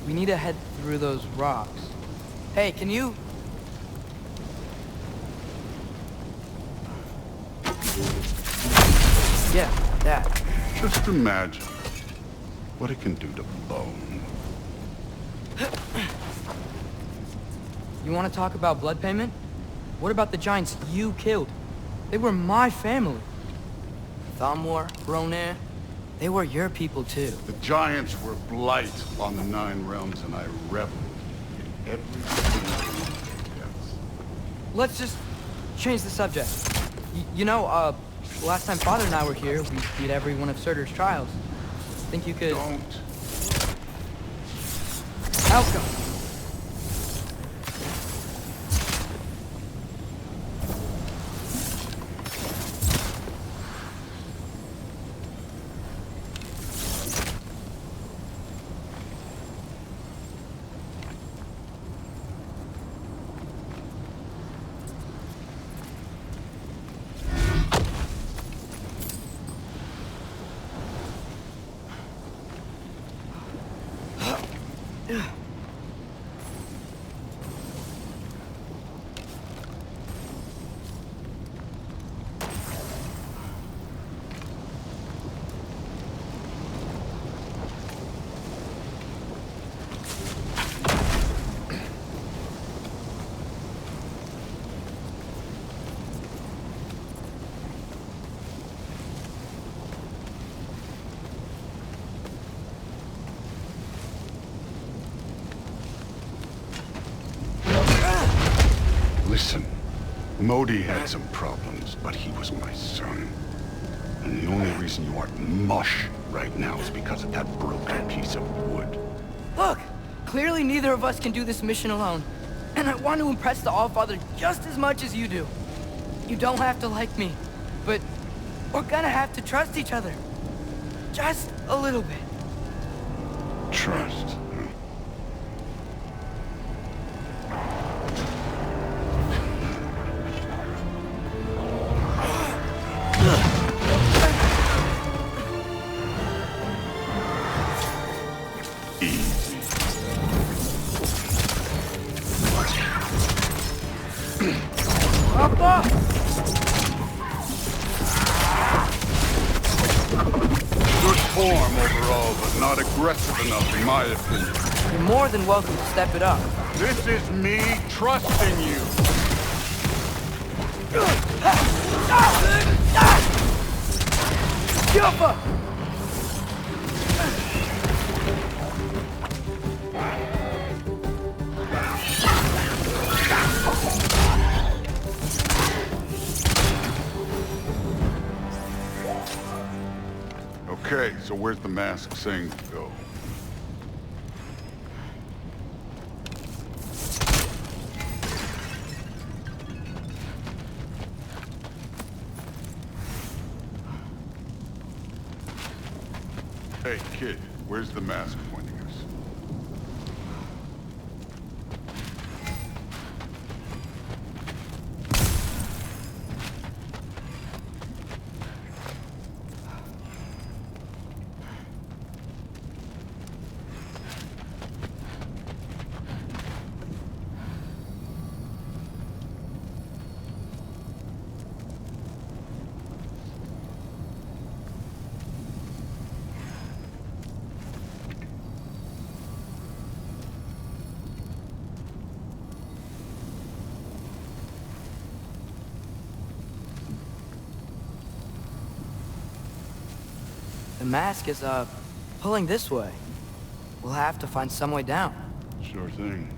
We need to head through those rocks. Hey, can you... Yeah, that. Just imagine what it can do to bone. You want to talk about blood payment? What about the giants you killed? They were my family. Thamor, Ronan, they were your people too. The giants were blight on the 9 realms, and I reveled in every single one of their deaths. Let's just change the subject. Last time Father and I were here, we beat every one of Surtur's trials. Think you could... Don't. Outcome. Listen, Modi had some problems, but he was my son. And the only reason you aren't mush right now is because of that broken piece of wood. Look, clearly neither of us can do this mission alone. And I want to impress the Allfather just as much as you do. You don't have to like me, but we're gonna have to trust each other. Just a little bit. Trust. Easy. Papa! Good form overall, but not aggressive enough in my opinion. You're more than welcome to step it up. This is me trusting you. Jumper! Okay, so where's the mask saying to go? Hey, kid, where's the mask pointing us? The mask is, pulling this way. We'll have to find some way down. Sure thing.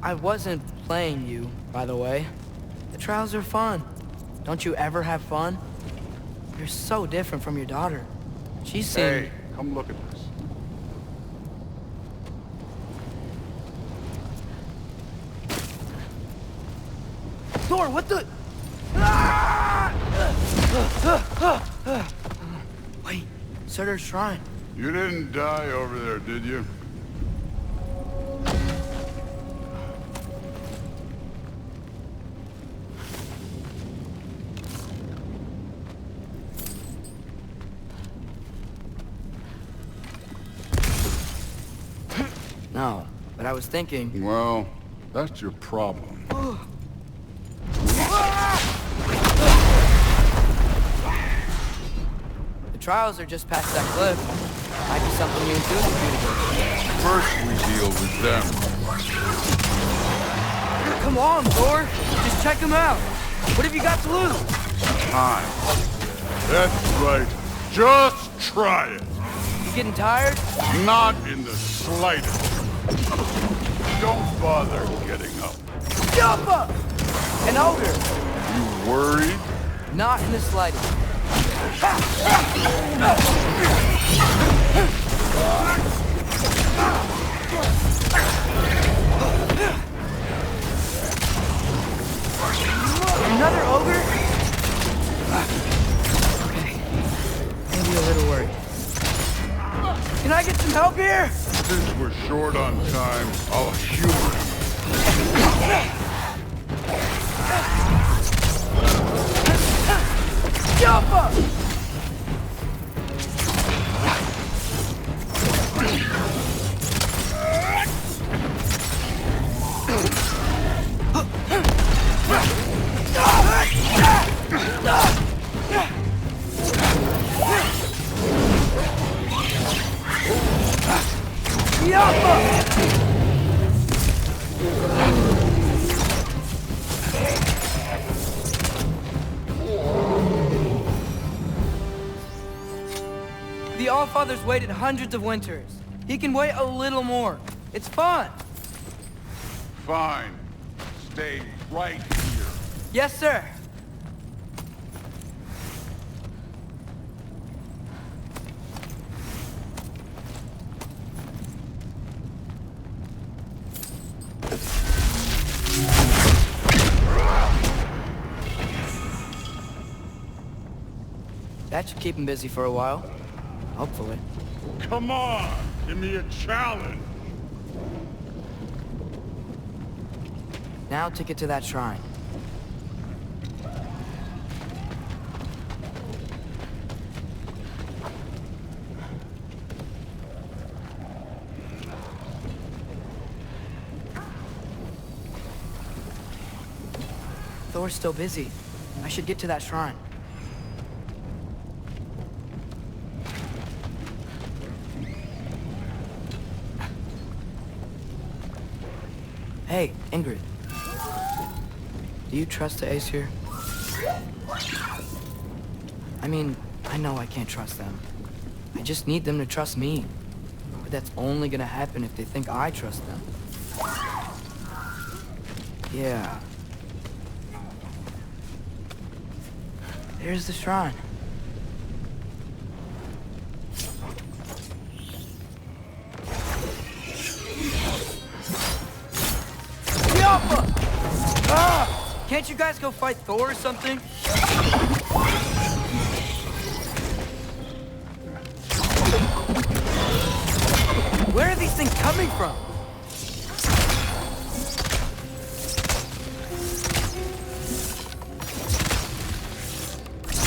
I wasn't playing you, by the way. The trials are fun. Don't you ever have fun? You're so different from your daughter. She's seen... Hey, come look at this. Thor, what the... Ah! Wait, Surtur's shrine. You didn't die over there, did you? No, but I was thinking... Well, that's your problem. The trials are just past that cliff. Might be something you and Susan can do. First we deal with them. Come on, Thor! Just check them out! What have you got to lose? Time. That's right. Just try it. You getting tired? Not in the slightest. Don't bother getting up. Jump up! An ogre! You worried? Not in the slightest. Another ogre? Okay. Maybe a little worried. Can I get some help here? Since we're short on time, I'll humor him. Jump up! The Allfather's waited hundreds of winters. He can wait a little more. It's fun. Fine. Stay right here. Yes, sir. That should keep him busy for a while. Hopefully. Come on! Give me a challenge! Now to get to that shrine. Thor's still busy. I should get to that shrine. Hey, Ingrid. Do you trust the Ace here? I mean, I know I can't trust them. I just need them to trust me. But that's only gonna happen if they think I trust them. Yeah. There's the shrine. Can't you guys go fight Thor or something? Where are these things coming from?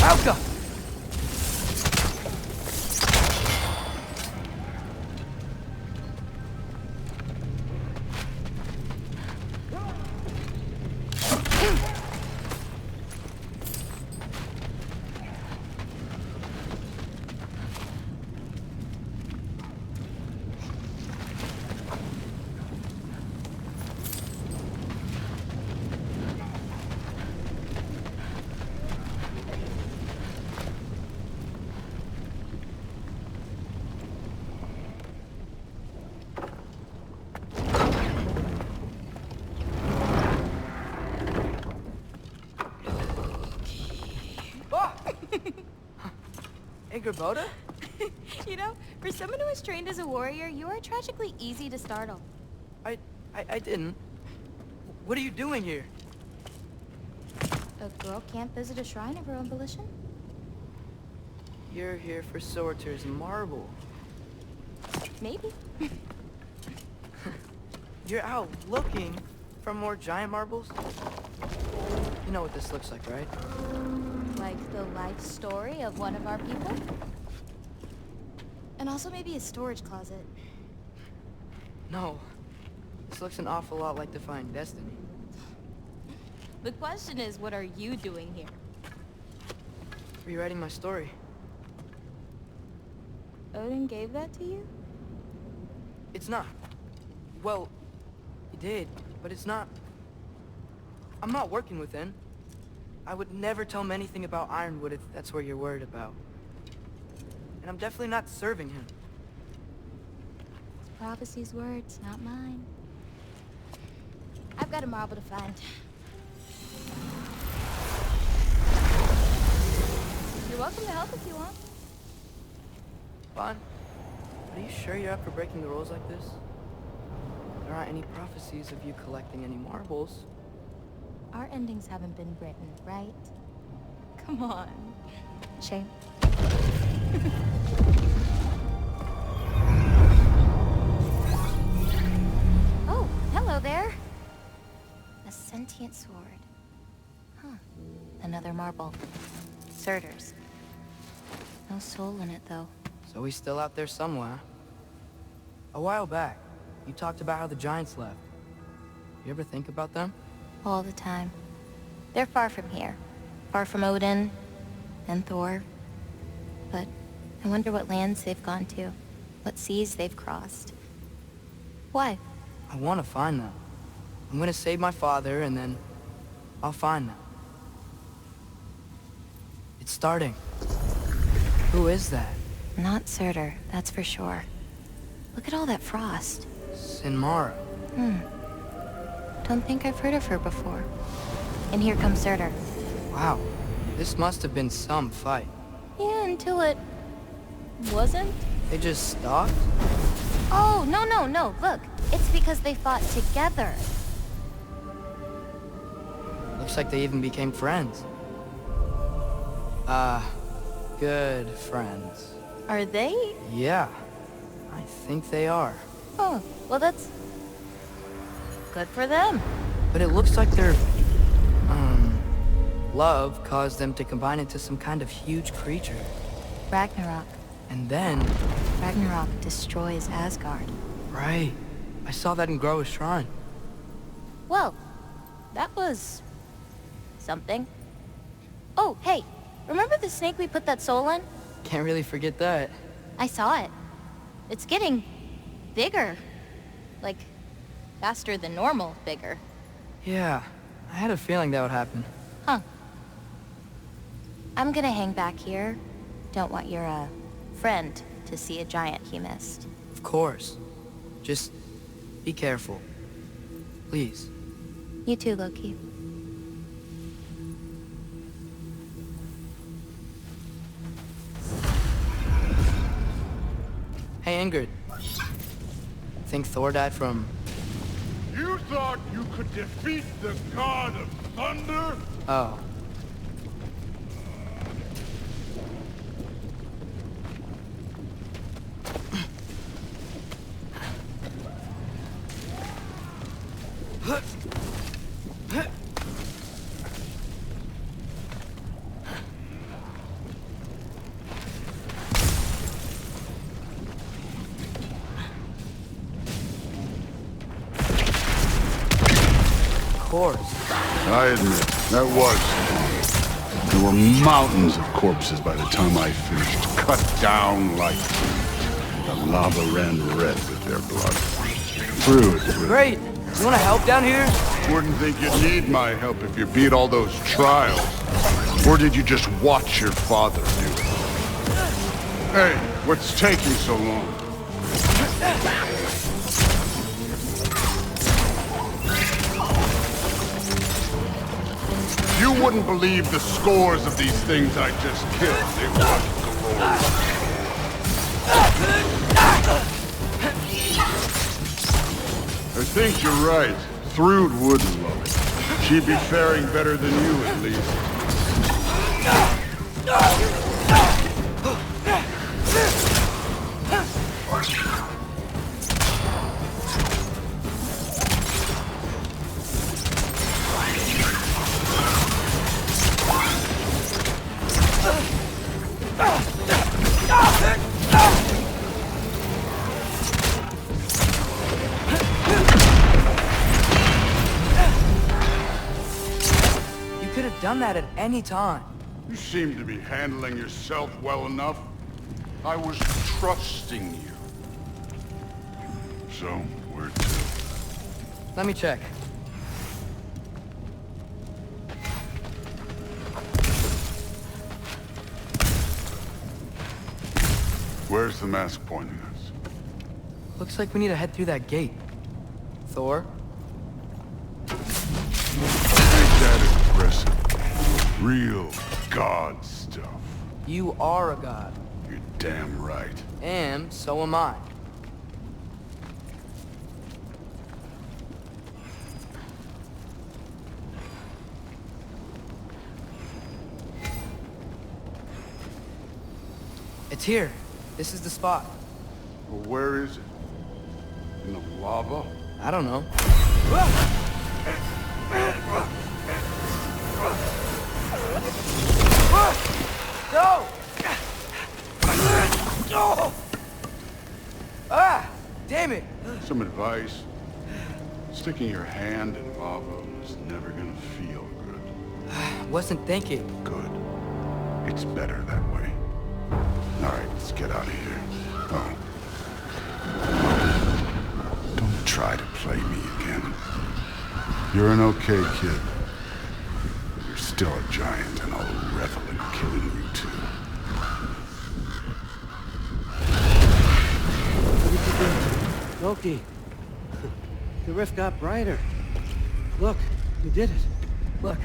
Alka! Boda? You know, for someone who was trained as a warrior, you are tragically easy to startle. I didn't. What are you doing here? A girl can't visit a shrine of her own volition? You're here for Sorter's marble. Maybe. You're out looking for more giant marbles? You know what this looks like, right? Like the life story of one of our people? And also maybe a storage closet. No. This looks an awful lot like defying destiny. The question is, what are you doing here? Rewriting my story. Odin gave that to you? It's not. Well, he did, but it's not. I'm not working with him. I would never tell him anything about Ironwood if that's what you're worried about. And I'm definitely not serving him. It's prophecy's words, not mine. I've got a marble to find. You're welcome to help if you want. Bon, are you sure you're up for breaking the rules like this? There aren't any prophecies of you collecting any marbles. Our endings haven't been written, right? Come on. Shame. Oh, hello there. A sentient sword. Huh. Another marble. Surtur's. No soul in it, though. So he's still out there somewhere. A while back, you talked about how the giants left. You ever think about them? All the time. They're far from here. Far from Odin and Thor. But I wonder what lands they've gone to. What seas they've crossed. Why? I want to find them. I'm gonna save my father, and then I'll find them. It's starting. Who is that? Not Surtur, that's for sure. Look at all that frost. Sinmara. Don't think I've heard of her before. And here comes Surtur. Wow. This must have been some fight. Yeah, until it... wasn't? They just stopped? Oh, no. Look, it's because they fought together. Looks like they even became friends. Good friends. Are they? Yeah, I think they are. Oh, well that's... good for them. But it looks like their, love caused them to combine into some kind of huge creature. Ragnarok. And then... Ragnarok destroys Asgard. Right. I saw that in Groa's shrine. Well, that was... something. Oh, hey, remember the snake we put that soul in? Can't really forget that. I saw it. It's getting... bigger. Like, faster than normal bigger. Yeah, I had a feeling that would happen. Huh. I'm gonna hang back here. Don't want your, friend to see a giant he missed. Of course. Just be careful. Please. You too, Loki. Hey, Ingrid. Think Thor died from... You thought you could defeat the god of thunder? Oh. Of course. I admit, that was fun. There were mountains of corpses by the time I finished, cut down like... The lava ran red with their blood. Through. Great! You wanna help down here? Wouldn't think you'd need my help if you beat all those trials. Or did you just watch your father do it? Hey, what's taking so long? You wouldn't believe the scores of these things I just killed. They were glorious. I think you're right. Thrud would love it. She'd be faring better than you, at least. done that at any time. You seem to be handling yourself well enough. I was trusting you. So, where to? Let me check. Where's the mask pointing us? Looks like we need to head through that gate. Thor? Ain't that impressive? Real god stuff. You are a god. You're damn right. And so am I. It's here. This is the spot. Well, where is it? In the lava? I don't know. No! No! Ah! Damn it! Some advice. Sticking your hand in lava is never gonna feel good. Wasn't thinking. Good. It's better that way. All right, let's get out of here. Oh. Don't try to play me again. You're an okay kid. But you're still a giant, and I'll revel in killing you too. Loki, the rift got brighter. Look, you did it. Look,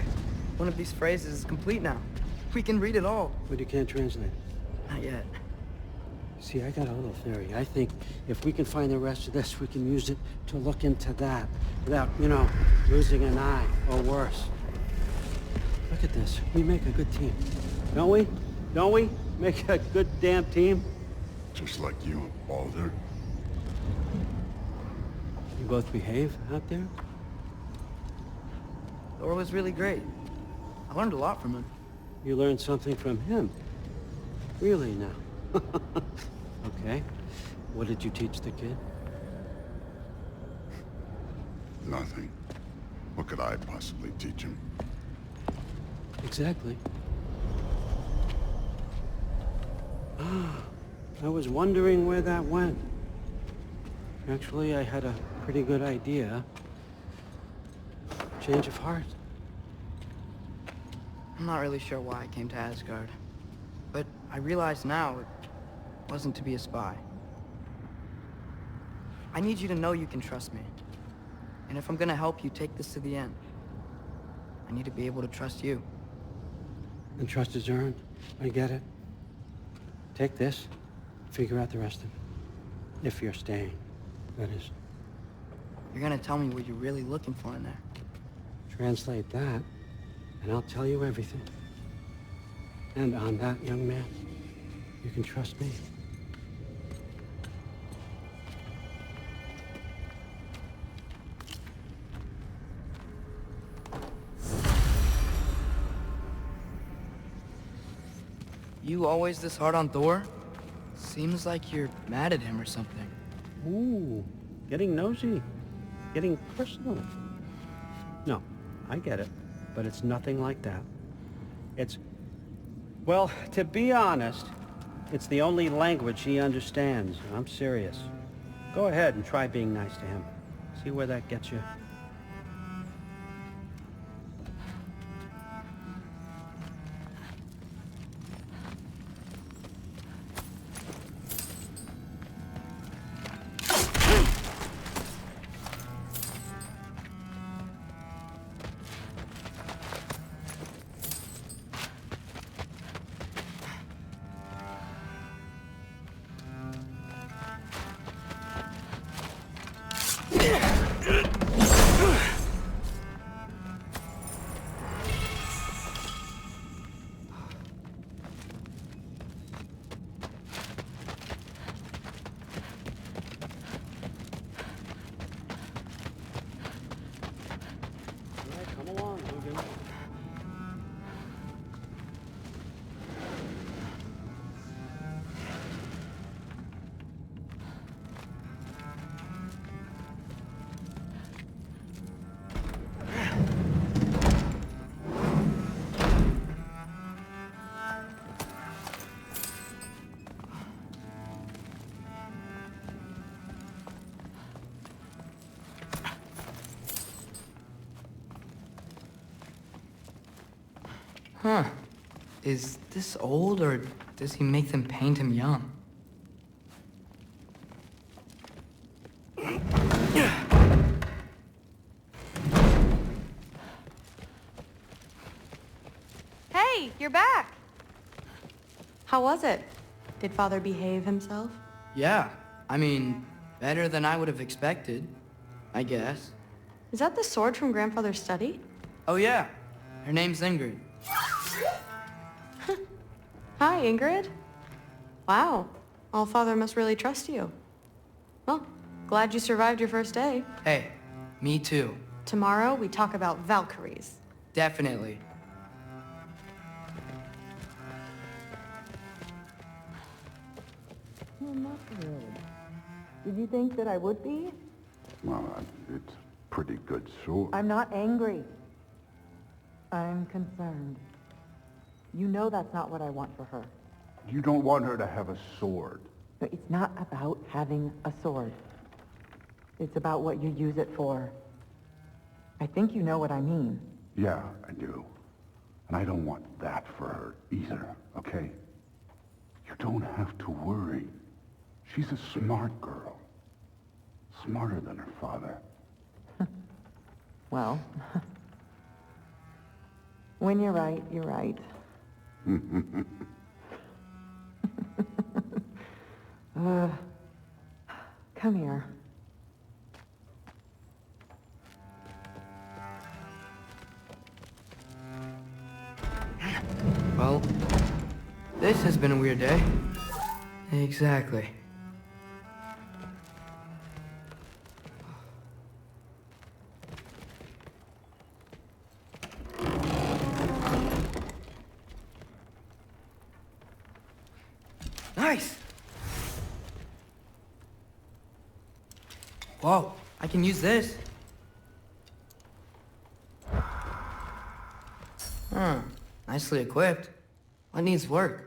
one of these phrases is complete now. We can read it all. But you can't translate. Not yet. See, I got a little theory. I think if we can find the rest of this, we can use it to look into that without, losing an eye or worse. Look at this. We make a good team. Don't we? Don't we? Make a good damn team? Just like you and Baldur. You both behave out there? Thor was really great. I learned a lot from him. You learned something from him. Really now? Okay. What did you teach the kid? Nothing. What could I possibly teach him? Exactly. I was wondering where that went. Actually, I had a pretty good idea. Change of heart. I'm not really sure why I came to Asgard. But I realize now it wasn't to be a spy. I need you to know you can trust me. And if I'm gonna help you take this to the end, I need to be able to trust you. And trust is earned. I get it. Take this. Figure out the rest of it. If you're staying, that is. You're gonna tell me what you're really looking for in there. Translate that, and I'll tell you everything. And on that, young man, you can trust me. You always this hard on Thor? Seems like you're mad at him or something. Ooh, getting nosy. Getting personal. No, I get it, but it's nothing like that. It's... Well, to be honest, it's the only language he understands. I'm serious. Go ahead and try being nice to him. See where that gets you. Huh. Is this old, or does he make them paint him young? Hey, you're back! How was it? Did Father behave himself? Yeah. I mean, better than I would have expected, I guess. Is that the sword from Grandfather's study? Oh yeah. Her name's Ingrid. Hi, Ingrid. Wow. All-Father must really trust you. Well, glad you survived your first day. Hey, me too. Tomorrow, we talk about Valkyries. Definitely. Well, not really. Did you think that I would be? Well, it's pretty good sword. I'm not angry. I'm concerned. You know that's not what I want for her. You don't want her to have a sword. But it's not about having a sword. It's about what you use it for. I think you know what I mean. Yeah, I do. And I don't want that for her either, okay? You don't have to worry. She's a smart girl. Smarter than her father. Well, when you're right, you're right. Come here. Well, this has been a weird day. Exactly. Nice! Whoa, I can use this. Nicely equipped. What needs work?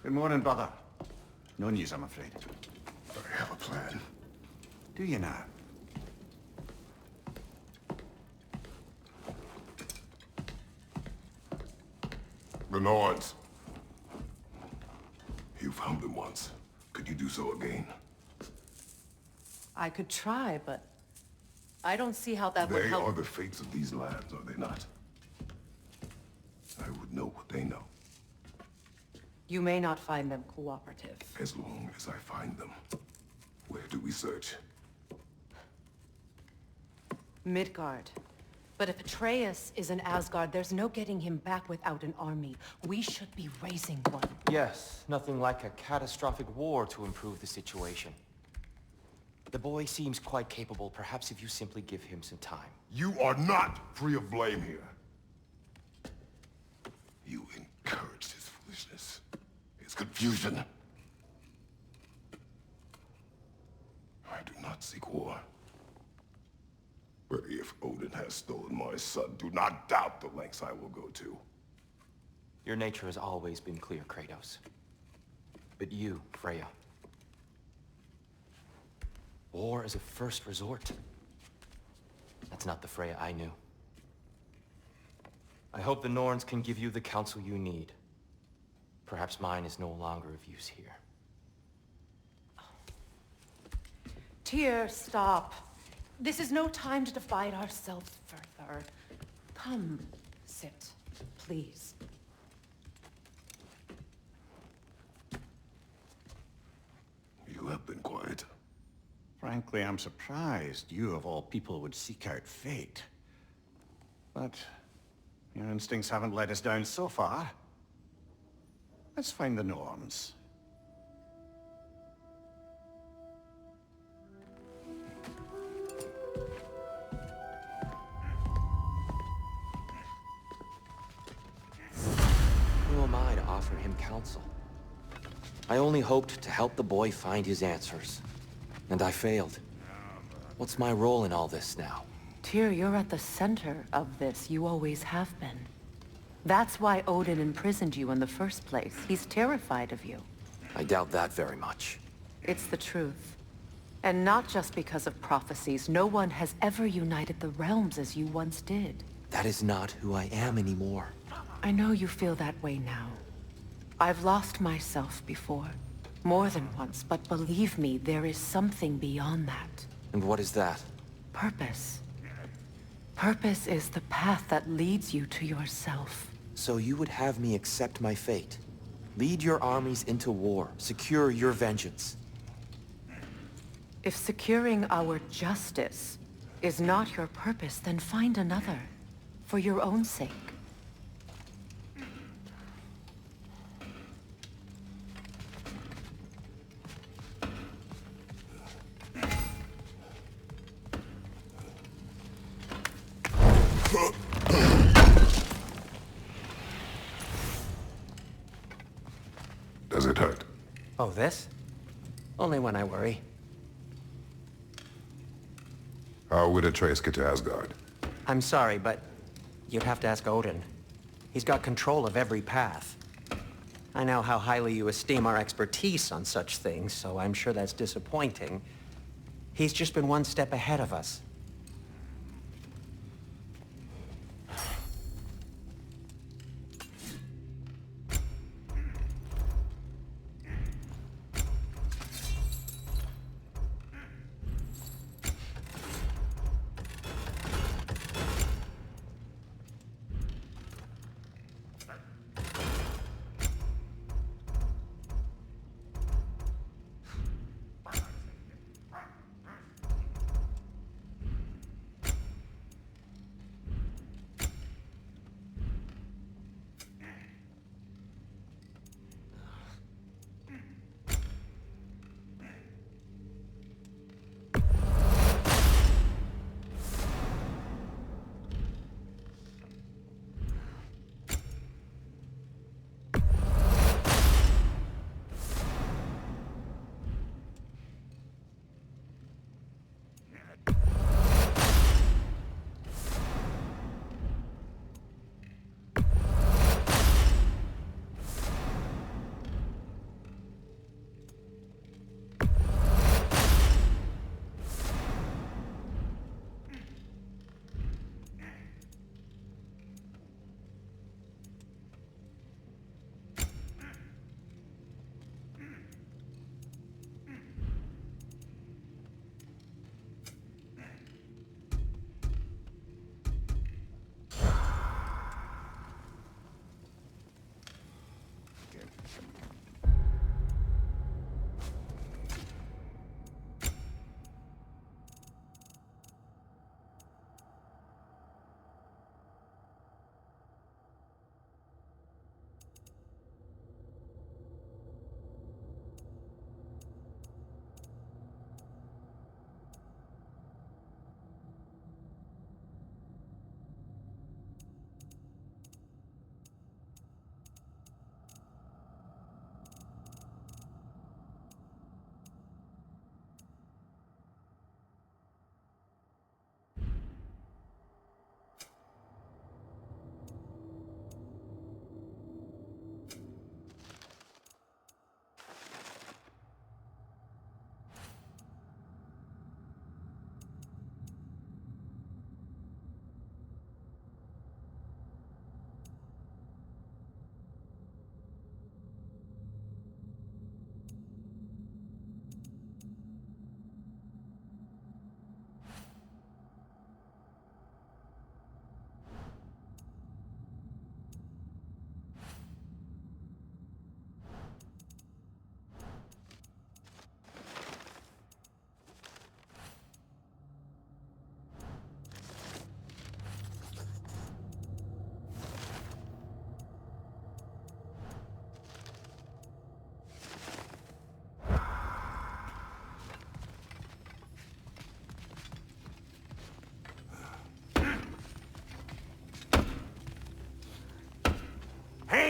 Good morning, brother. No news, I'm afraid. I have a plan. Do you now? The Nords. You found them once. Could you do so again? I could try, but I don't see how that would They help. are the fates of these lands, are they not? I would know what they know, You may not find them cooperative. as long as I find them. Where do we search? Midgard. But if Atreus is in Asgard, there's no getting him back without an army. We should be raising one. Yes, nothing like a catastrophic war to improve the situation. The boy seems quite capable, perhaps if you simply give him some time. You are not free of blame here. You encouraged his foolishness, his confusion. I do not seek war. But if Odin has stolen my son, do not doubt the lengths I will go to. Your nature has always been clear, Kratos. But you, Freya. War is a first resort. That's not the Freya I knew. I hope the Norns can give you the counsel you need. Perhaps mine is no longer of use here. Tyr, stop. This is no time to divide ourselves further. Come, sit, please. You have been quiet. Frankly, I'm surprised you of all people would seek out fate. But your instincts haven't let us down so far. Let's find the Norns. Who am I to offer him counsel? I only hoped to help the boy find his answers. And I failed. What's my role in all this now? Tyr, you're at the center of this. You always have been. That's why Odin imprisoned you in the first place. He's terrified of you. I doubt that very much. It's the truth. And not just because of prophecies. No one has ever united the realms as you once did. That is not who I am anymore. I know you feel that way now. I've lost myself before. More than once, but believe me, there is something beyond that. And what is that? Purpose. Purpose is the path that leads you to yourself. So you would have me accept my fate? Lead your armies into war, secure your vengeance. If securing our justice is not your purpose, then find another. For your own sake. Does it hurt? Oh, this? Only when I worry. How would Atreus get to Asgard? I'm sorry, but you'd have to ask Odin. He's got control of every path. I know how highly you esteem our expertise on such things, so I'm sure that's disappointing. He's just been one step ahead of us.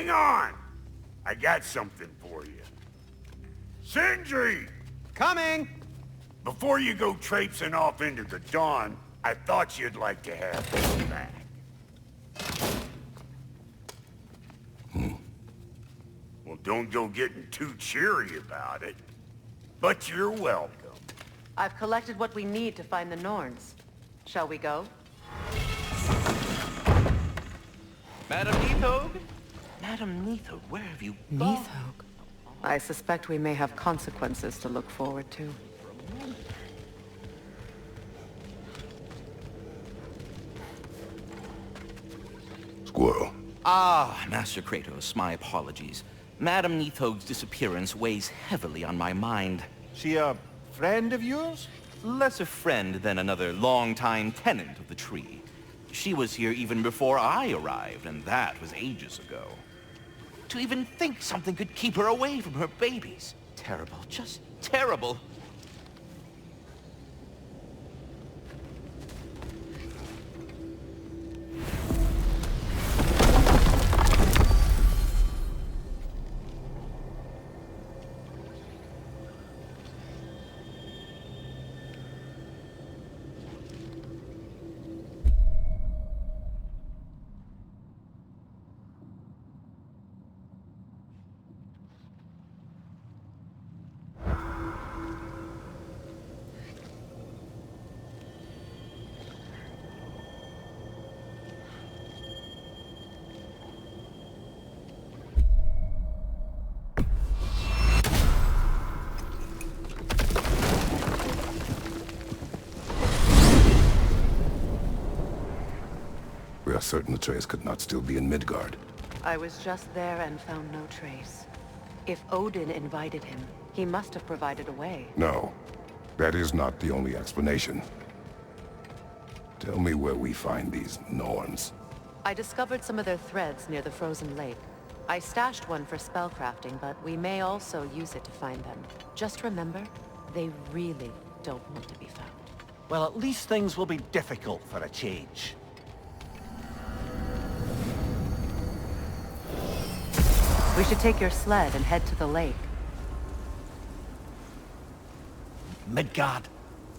Hang on! I got something for you. Sindri! Coming! Before you go traipsing off into the dawn, I thought you'd like to have this back. Well, don't go getting too cheery about it. But you're welcome. I've collected what we need to find the Norns. Shall we go? Madam Neathog? Madam Neathog, where have you gone? Neathog? I suspect we may have consequences to look forward to. Squirrel. Ah, Master Kratos, my apologies. Madam Neathog's disappearance weighs heavily on my mind. She a friend of yours? Less a friend than another long-time tenant of the tree. She was here even before I arrived, and that was ages ago. To even think something could keep her away from her babies. Terrible, just terrible. We are certain Atreus could not still be in Midgard. I was just there and found no trace. If Odin invited him, he must have provided a way. No, that is not the only explanation. Tell me where we find these Norns. I discovered some of their threads near the frozen lake. I stashed one for spellcrafting, but we may also use it to find them. Just remember, they really don't want to be found. Well, at least things will be difficult for a change. We should take your sled and head to the lake. Midgard.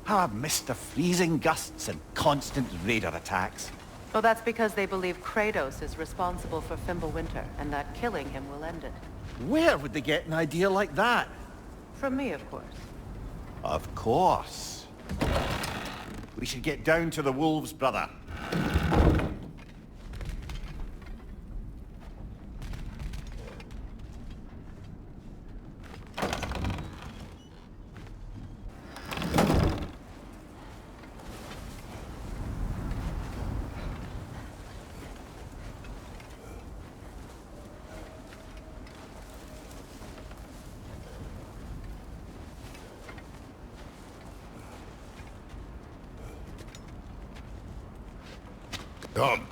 How I've missed the freezing gusts and constant raider attacks. Oh, that's because they believe Kratos is responsible for Fimbulwinter, and that killing him will end it. Where would they get an idea like that? From me, of course. Of course. We should get down to the wolves, brother. Come.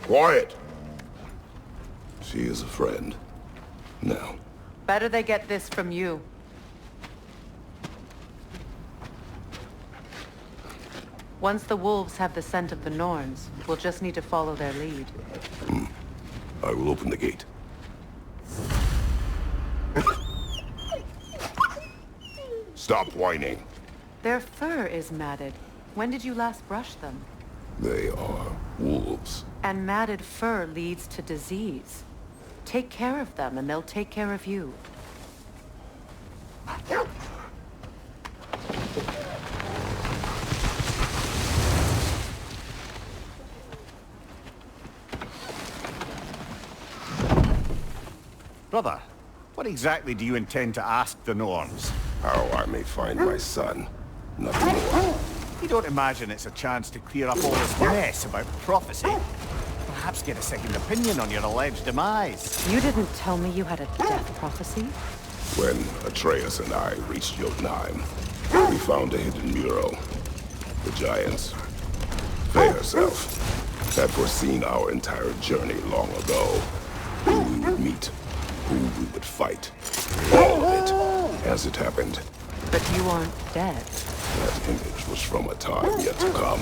Quiet. She is a friend. Now. Better they get this from you. Once the wolves have the scent of the Norns, we'll just need to follow their lead. I will open the gate. Stop whining. Their fur is matted. When did you last brush them? They are wolves. And matted fur leads to disease. Take care of them, and they'll take care of you. Brother, what exactly do you intend to ask the Norns? How I may find my son. Nothing more. You don't imagine it's a chance to clear up all this mess about prophecy? Perhaps get a second opinion on your alleged demise. You didn't tell me you had a death prophecy? When Atreus and I reached Jotunheim, we found a hidden mural. The giants, they herself, had foreseen our entire journey long ago. Who we would meet, who we would fight. All of it, as it happened. But you aren't dead. That image was from a time yet to come.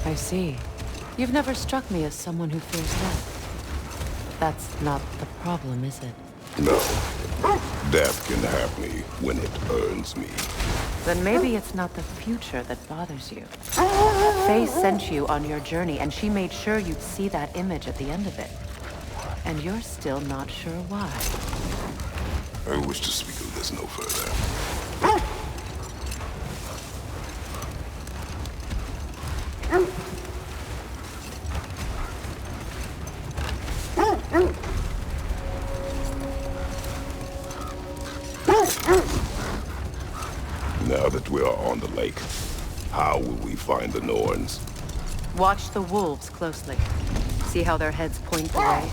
I see. You've never struck me as someone who fears death. That's not the problem, is it? No. Death can have me when it earns me. Then maybe it's not the future that bothers you. Faye sent you on your journey, and she made sure you'd see that image at the end of it. And you're still not sure why. I wish to speak of this no further. Now that we are on the lake, how will we find the Norns? Watch the wolves closely. See how their heads point away?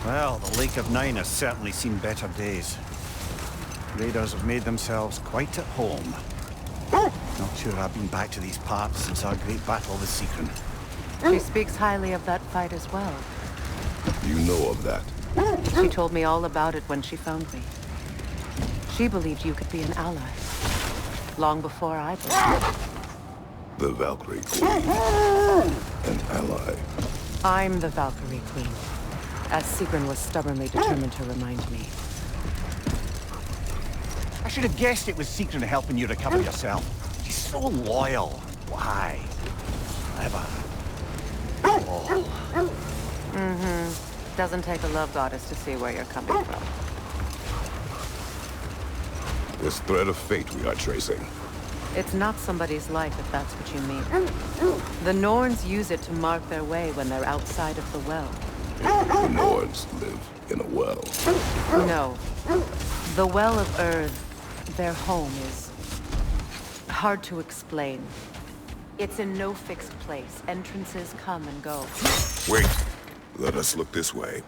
Well, the Lake of Nine has certainly seen better days. Raiders have made themselves quite at home. Not sure I've been back to these parts since our great battle with Seekron. She speaks highly of that fight as well. You know of that? She told me all about it when she found me. She believed you could be an ally. Long before I believed. The Valkyrie Queen. An ally. I'm the Valkyrie Queen, as Seekron was stubbornly determined to remind me. I should have guessed it was Seekron helping you recover yourself. She's so loyal. Why? Clever. Oh. Mm-hmm. Doesn't take a love goddess to see where you're coming from. This thread of fate we are tracing. It's not somebody's life, if that's what you mean. The Norns use it to mark their way when they're outside of the well. The Norns live in a well. No. The Well of Earth, their home, is hard to explain. It's in no fixed place. Entrances come and go. Wait. Let us look this way.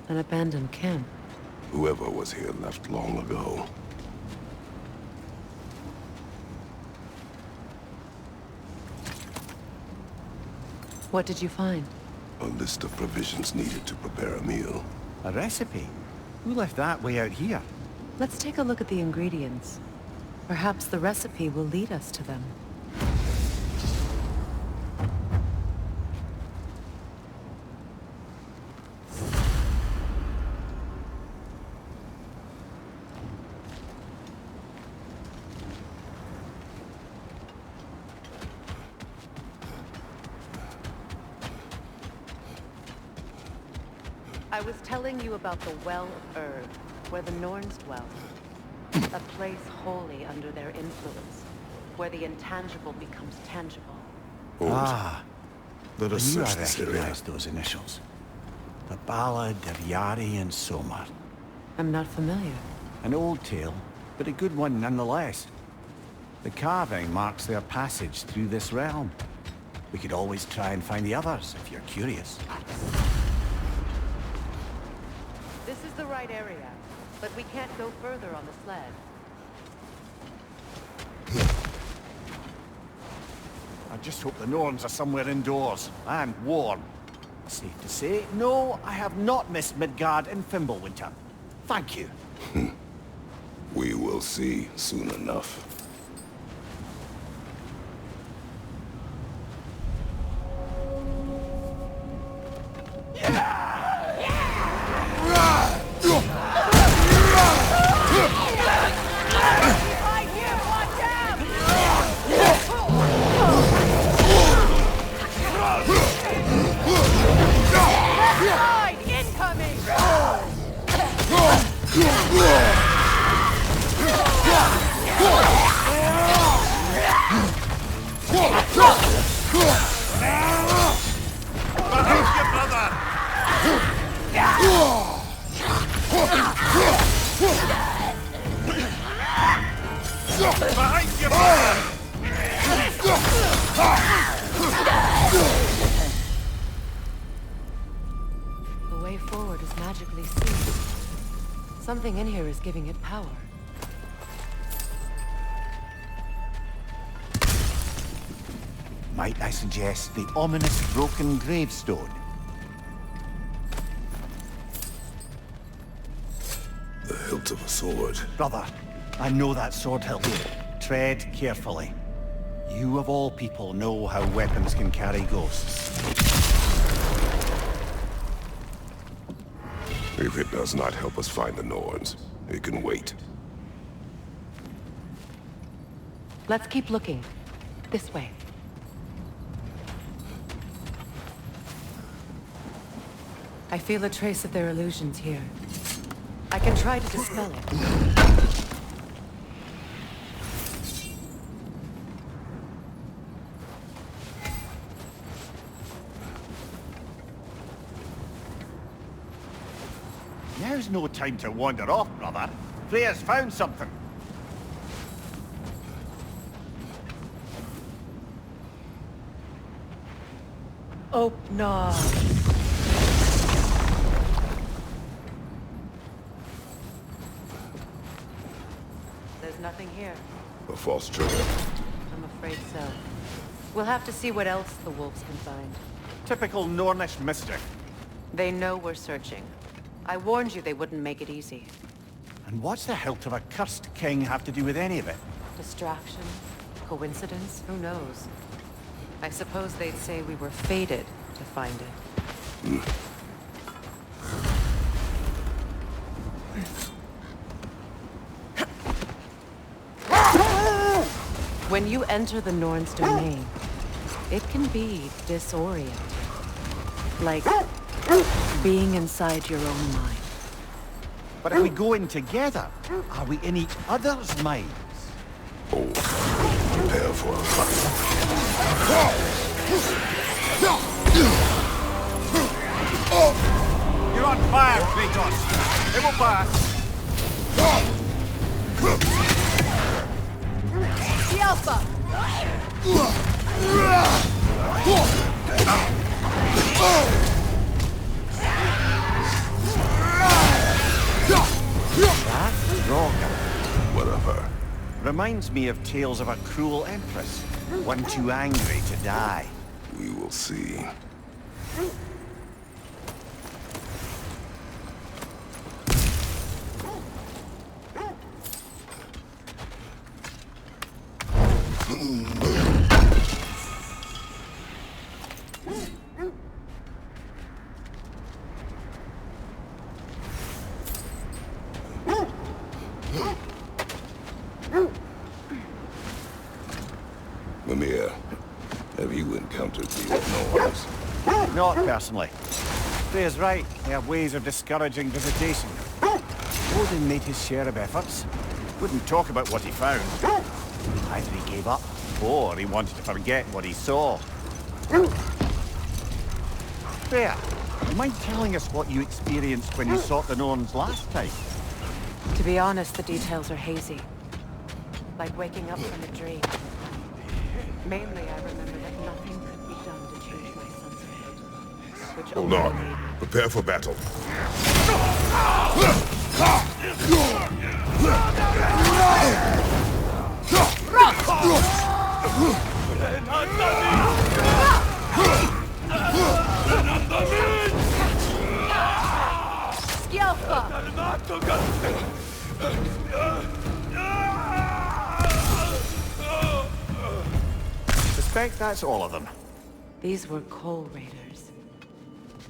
An abandoned camp. Whoever was here left long ago. What did you find? A list of provisions needed to prepare a meal. A recipe? Who left that way out here? Let's take a look at the ingredients. Perhaps the recipe will lead us to them. I was telling you about the Well of Earth, where the Norns dwell. A place wholly under their influence, where the intangible becomes tangible. Ah, Let us I knew I search this area. recognized those initials. The Ballad of Yari and Somar. I'm not familiar. An old tale, but a good one nonetheless. The carving marks their passage through this realm. We could always try and find the others, if you're curious. This is the right area, but we can't go further on the sled. I just hope the Norns are somewhere indoors, and warm. Safe to say, no, I have not missed Midgard and Fimbulwinter. Thank you. We will see soon enough. The way forward is magically sealed. Something in here is giving it power. Might I suggest the ominous broken gravestone? The hilt of a sword. Brother, I know that sword hilt. Tread carefully. You of all people know how weapons can carry ghosts. If it does not help us find the Norns, it can wait. Let's keep looking. This way. I feel a trace of their illusions here. I can try to dispel it. Now's no time to wander off, brother. Freya's found something. Oh, no. There's nothing here. A false trigger. I'm afraid so. We'll have to see what else the wolves can find. Typical Nornish mischief. They know we're searching. I warned you they wouldn't make it easy. And what's the hilt of a cursed king have to do with any of it? Distraction? Coincidence? Who knows? I suppose they'd say we were fated to find it. When you enter the Norn's domain, it can be disorienting. Like being inside your own mind. But if we go in together, are we in each other's minds? Oh, prepare for a fight. You're on fire, Kratos! It will pass! The Alpha! That's wrong. Whatever. Reminds me of tales of a cruel empress. One too angry to die. We will see. Mimir, have you encountered the Norns? Not personally. Freya's right. They have ways of discouraging visitation. Odin made his share of efforts. Wouldn't talk about what he found. Either he gave up, or he wanted to forget what he saw. Freya, do you mind telling us what you experienced when you sought the Norns last time? To be honest, the details are hazy. Like waking up from a dream. Mainly, I remember that nothing could be done to change my son's fate. Which Hold on. Prepare for battle. Suspect that's all of them. These were coal raiders.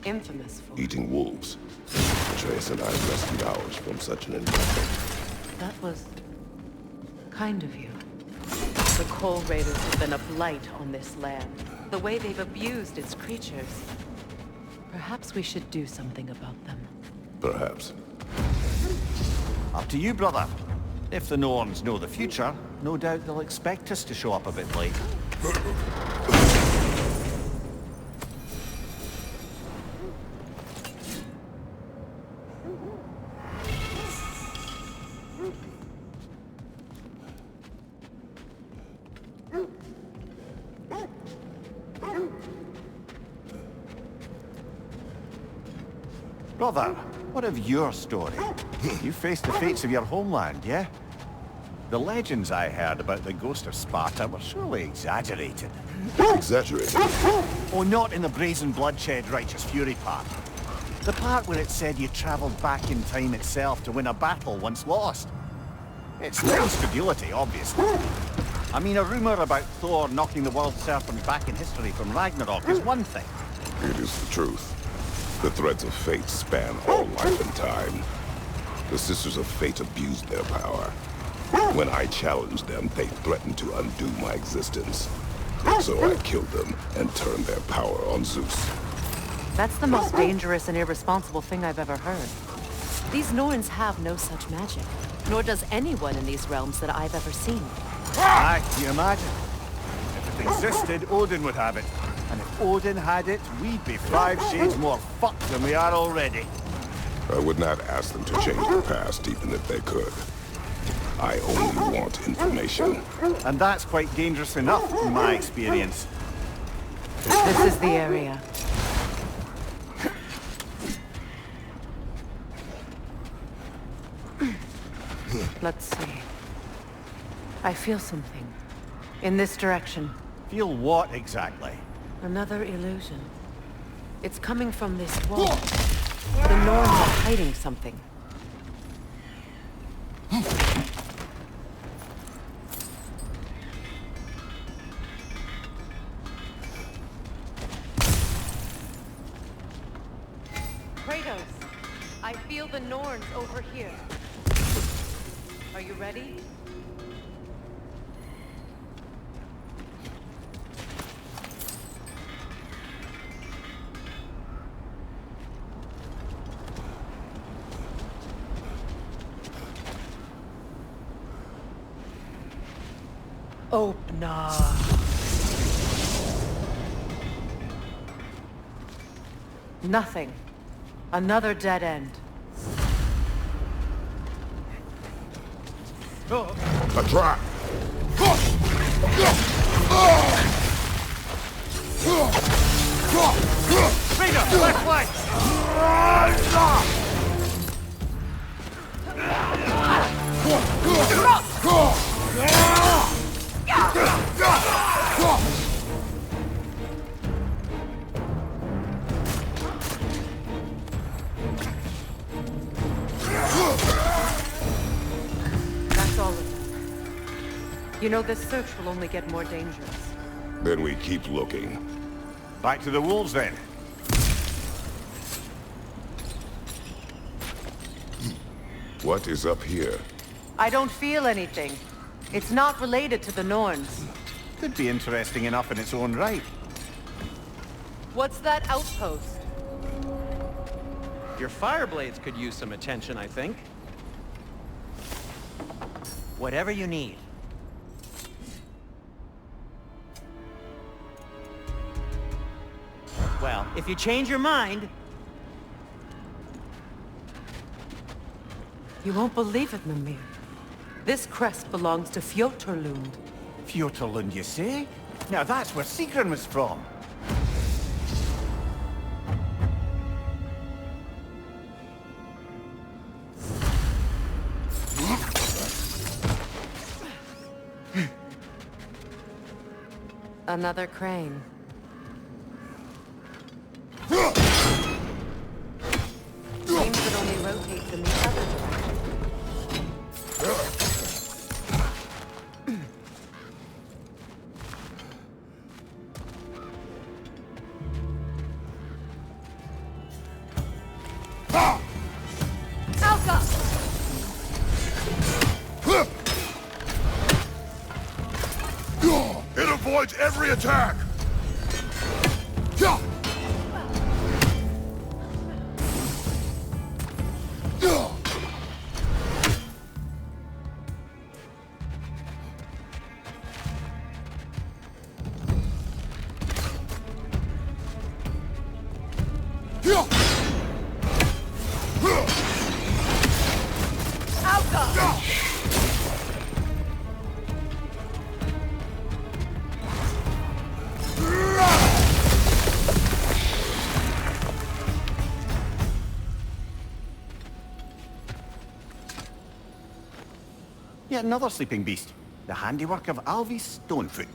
Infamous for... Eating wolves. Atreus and I rescued ours from such an environment. That was... kind of you. The coal raiders have been a blight on this land. The way they've abused its creatures. Perhaps we should do something about them. Perhaps. Up to you, brother. If the Norns know the future, no doubt they'll expect us to show up a bit late. Brother, what of your story? You faced the fates of your homeland, yeah? The legends I heard about the ghost of Sparta were surely exaggerated. Exaggerated? Oh, not in the brazen bloodshed righteous fury part. The part where it said you travelled back in time itself to win a battle once lost. It's nice credulity, obviously. I mean, a rumour about Thor knocking the world serpent back in history from Ragnarok is one thing. It is the truth. The threads of fate span all life and time. The Sisters of Fate abused their power. When I challenged them, they threatened to undo my existence. So I killed them and turned their power on Zeus. That's the most dangerous and irresponsible thing I've ever heard. These Norns have no such magic, nor does anyone in these realms that I've ever seen. Aye, can you imagine? If it existed, Odin would have it. And if Odin had it, we'd be 5 shades more fucked than we are already. I would not ask them to change the past, even if they could. I only want information. And that's quite dangerous enough, in my experience. This is the area. Let's see. I feel something. In this direction. Feel what, exactly? Another illusion. It's coming from this wall. The Norns are hiding something. Kratos, I feel the Norns over here. Are you ready? Open up. Nothing. Another dead end. A trap! Freedom, left flank! That's all of them. You know, this search will only get more dangerous. Then we keep looking. Back to the wolves, then. What is up here? I don't feel anything. It's not related to the Norns. Could be interesting enough in its own right. What's that outpost? Your fire blades could use some attention, I think. Whatever you need. Well, if you change your mind... You won't believe it, Mimir. This crest belongs to Fjoturlund. Fjoturlund, you say? Now that's where Sigrun was from. Another crane. Seems it only rotates in the other direction. It avoids every attack! Yet another sleeping beast. The handiwork of Alvis Stonefoot.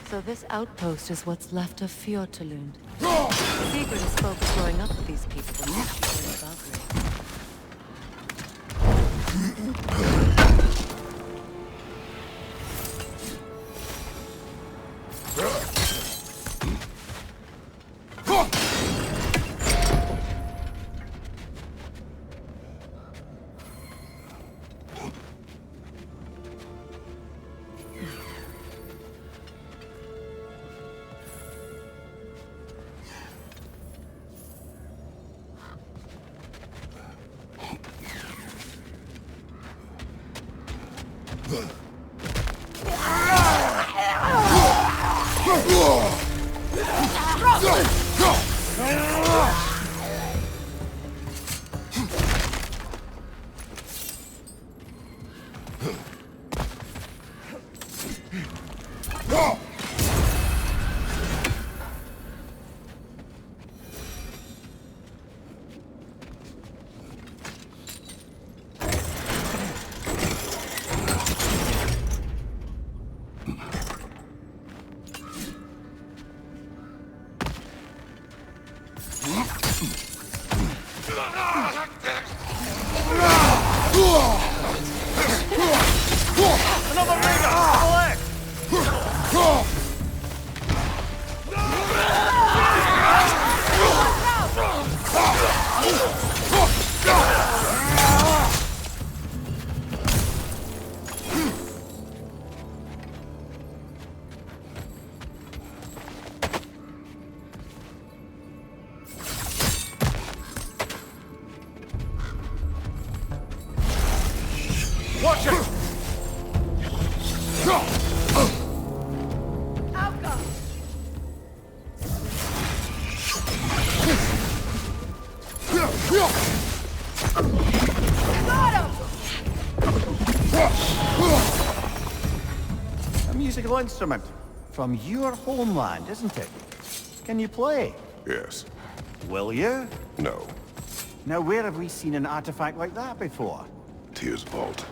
So this outpost is what's left of Fjortulund. Sigurd spoke growing up with these people when he was Valkyrie. Watch it! A musical instrument from your homeland, isn't it? Can you play? Yes. Will you? No. Now, where have we seen an artifact like that before? Tyr's vault.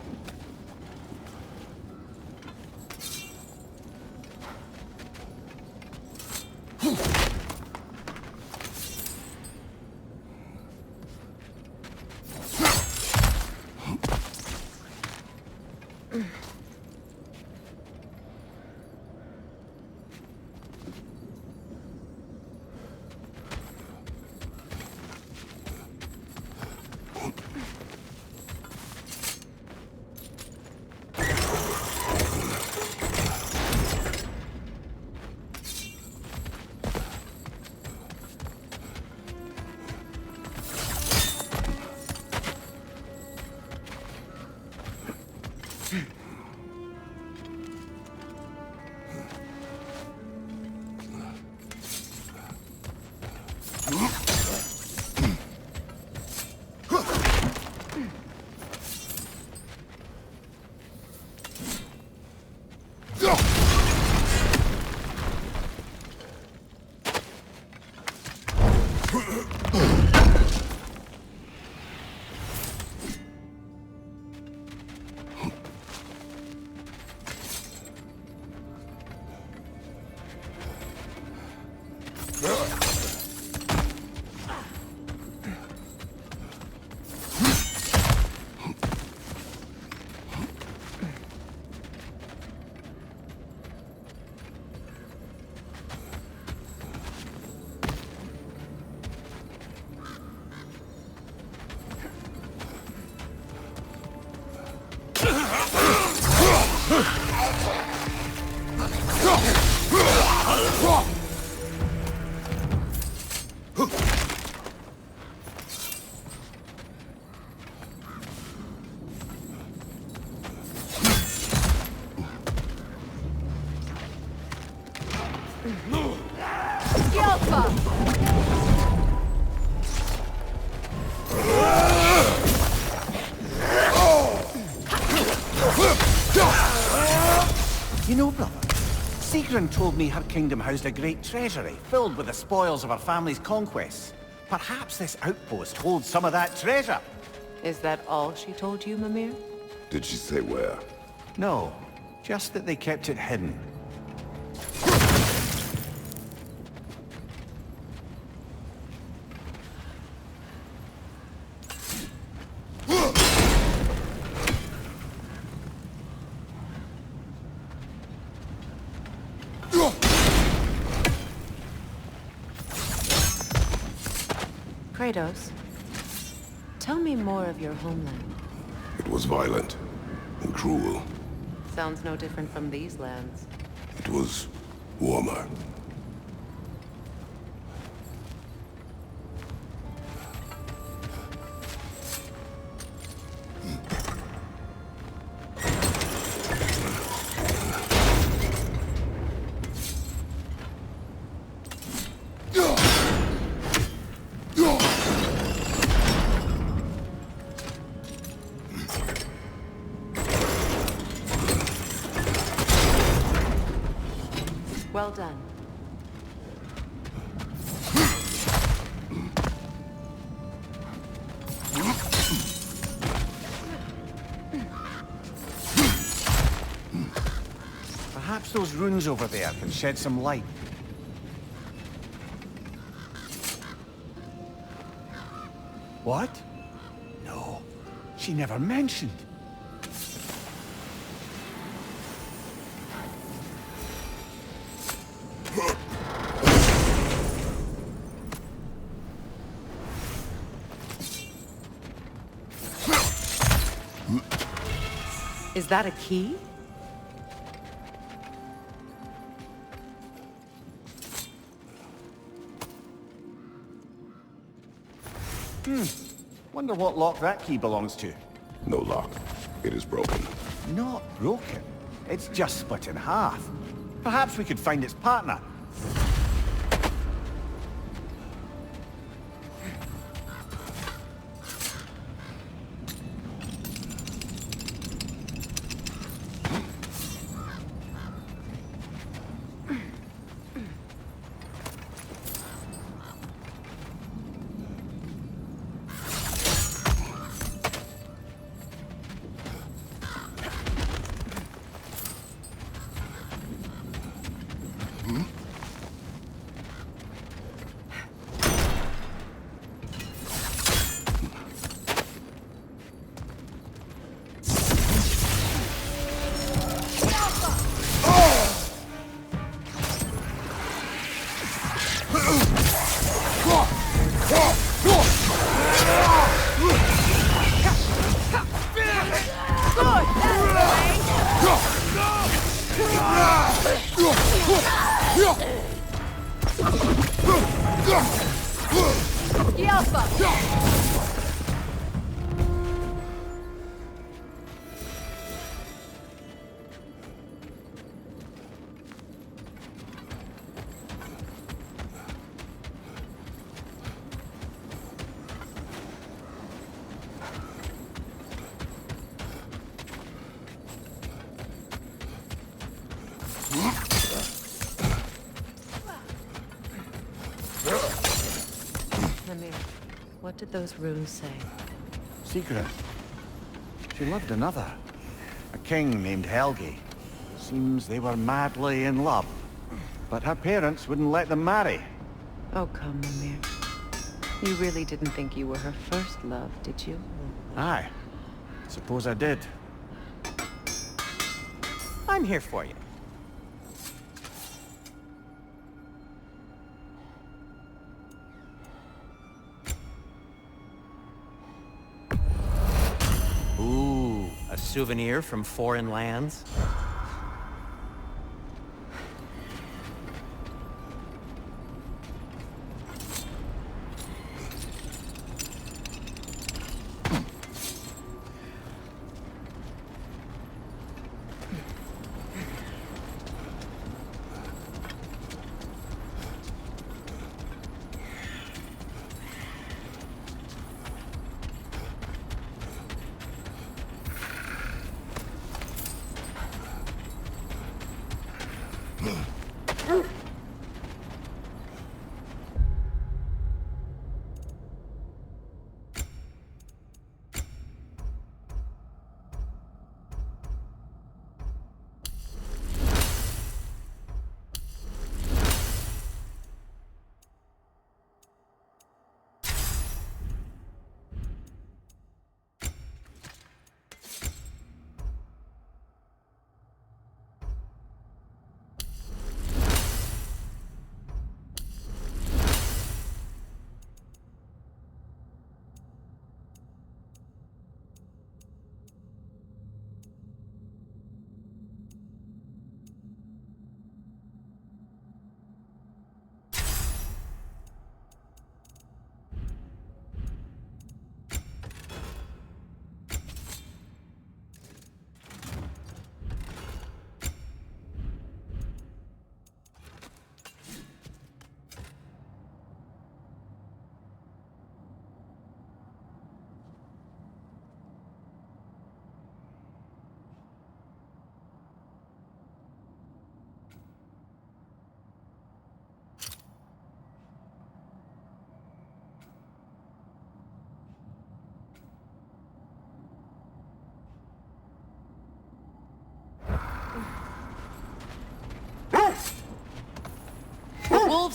brother? Sigrun told me her kingdom housed a great treasury, filled with the spoils of her family's conquests. Perhaps this outpost holds some of that treasure. Is that all she told you, Mimir? Did she say where? No, just that they kept it hidden. Kratos, tell me more of your homeland. It was violent and cruel. Sounds no different from these lands. It was warmer. Well done. Perhaps those runes over there can shed some light. What? No, she never mentioned. Is that a key? Wonder what lock that key belongs to. No lock. It is broken. Not broken. It's just split in half. Perhaps we could find its partner. Mimir, what did those runes say? Secret. She loved another. A king named Helgi. Seems they were madly in love. But her parents wouldn't let them marry. Oh, come, Mimir. You really didn't think you were her first love, did you? Aye. Suppose I did. I'm here for you. Ooh, a souvenir from foreign lands?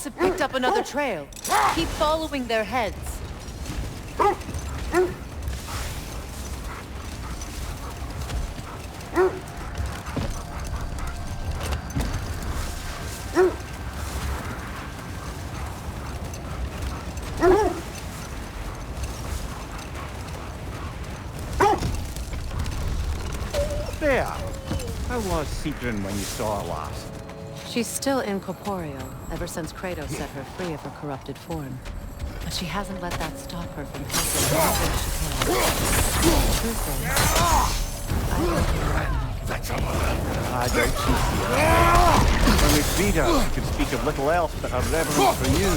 wolves have picked up another trail. Keep following their heads. There! How was Sigrun when you saw her last? She's still incorporeal, ever since Kratos set her free of her corrupted form. But she hasn't let that stop her from helping anything she can. The truth is, I think you're right. I doubt she's here. When we freed her, she could speak of little else but her reverence for you.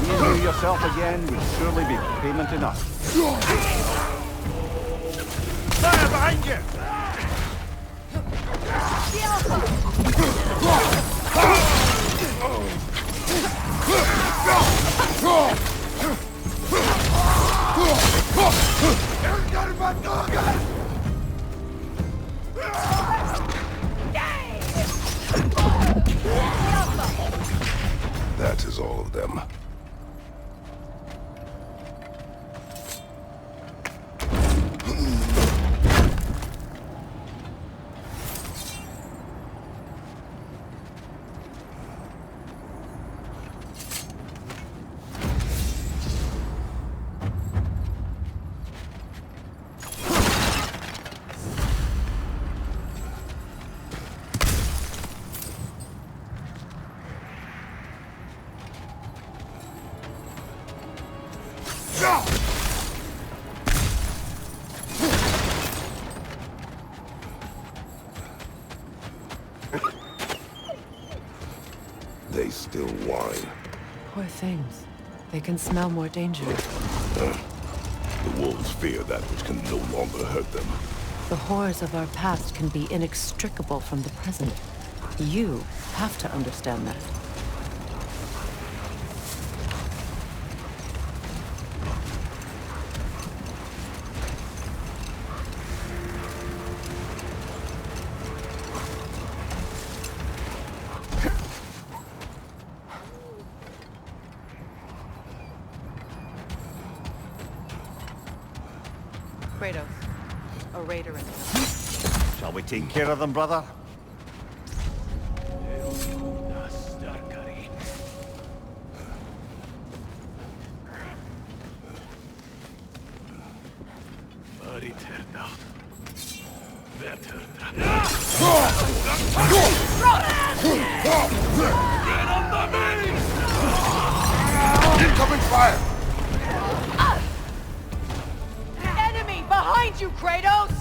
Seeing you yourself again would surely be payment enough. Fire behind you! That is all of them. They still whine. Poor things. They can smell more danger. The wolves fear that which can no longer hurt them. The horrors of our past can be inextricable from the present. You have to understand that. Kratos, a raider in town. Shall we take care of them, brother? Incoming fire! Enemy behind you, Kratos!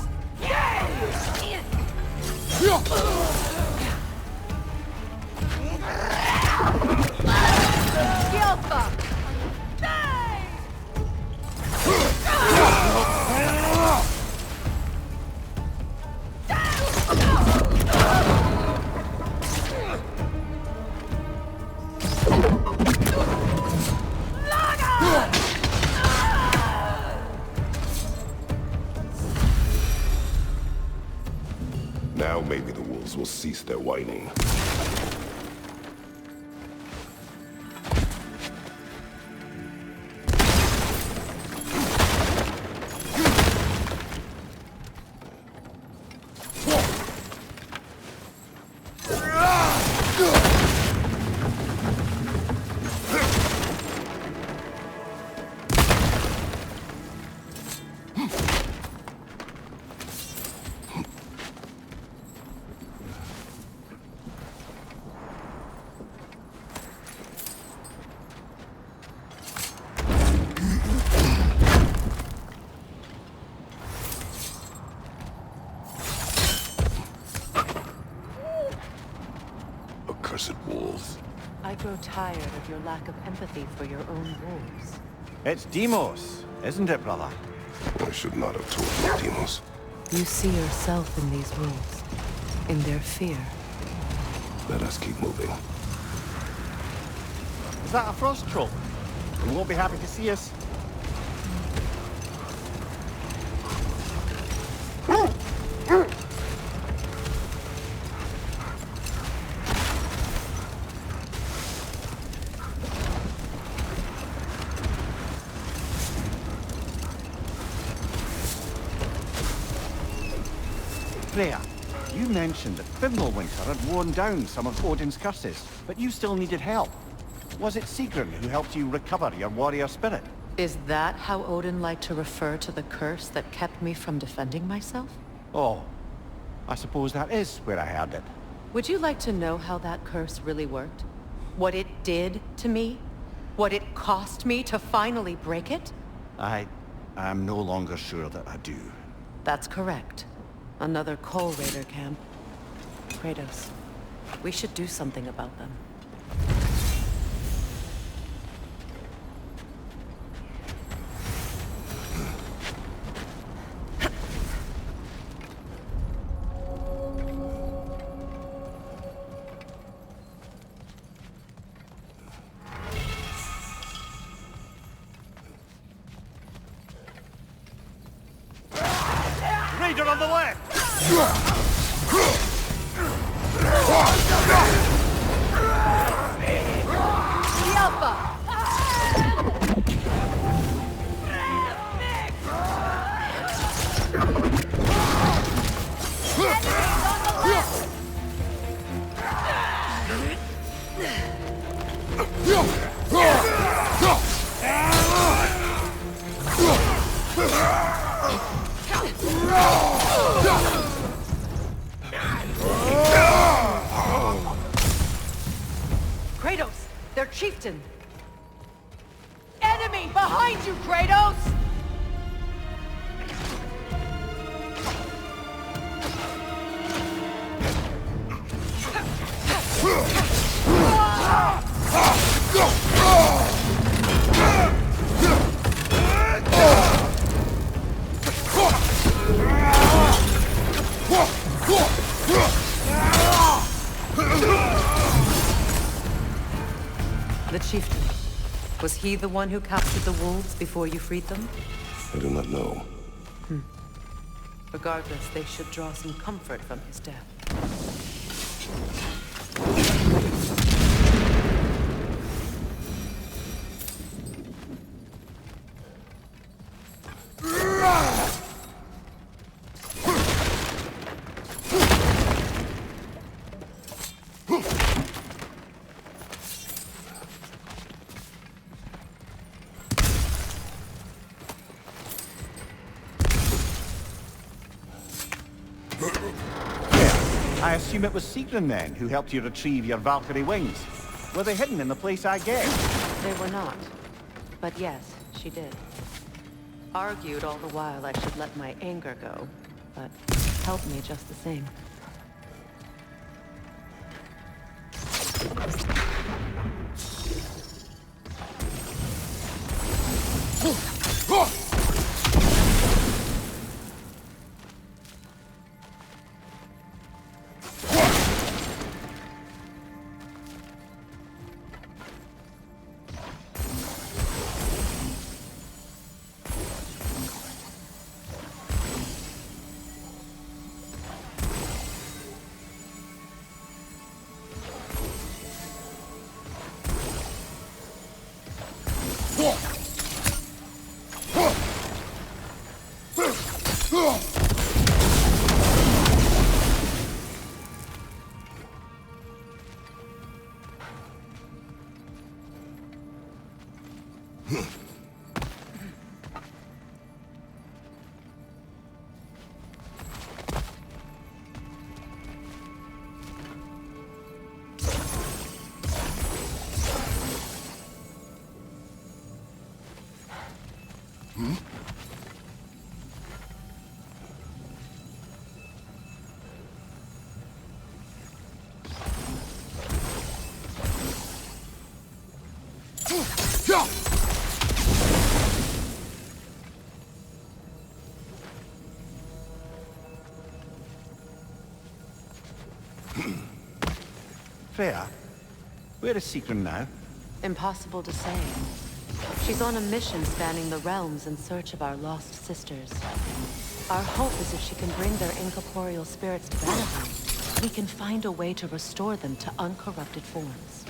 Now maybe the wolves will cease their whining. Accursed wolves. I grow tired of your lack of empathy for your own wolves. It's Deimos, isn't it, brother? I should not have told you, Deimos. You see yourself in these wolves, in their fear. Let us keep moving. Is that a frost troll? He won't be happy to see us. Freya, you mentioned that Fimbulwinter had worn down some of Odin's curses, but you still needed help. Was it Sigrun who helped you recover your warrior spirit? Is that how Odin liked to refer to the curse that kept me from defending myself? Oh, I suppose that is where I heard it. Would you like to know how that curse really worked? What it did to me? What it cost me to finally break it? I'm no longer sure that I do. That's correct. Another Coal Raider camp. Kratos, we should do something about them. Raider on the left! Kratos, their chieftain! Enemy behind you, Kratos! The chieftain. Was he the one who captured the wolves before you freed them? I do not know. Regardless, they should draw some comfort from his death. I assume it was Sigrun then who helped you retrieve your Valkyrie wings. Were they hidden in the place I guessed? They were not. But yes, she did. Argued all the while I should let my anger go, but helped me just the same. Freya, where is Sigrun now? Impossible to say. She's on a mission spanning the realms in search of our lost sisters. Our hope is if she can bring their incorporeal spirits to Valhalla, we can find a way to restore them to uncorrupted forms.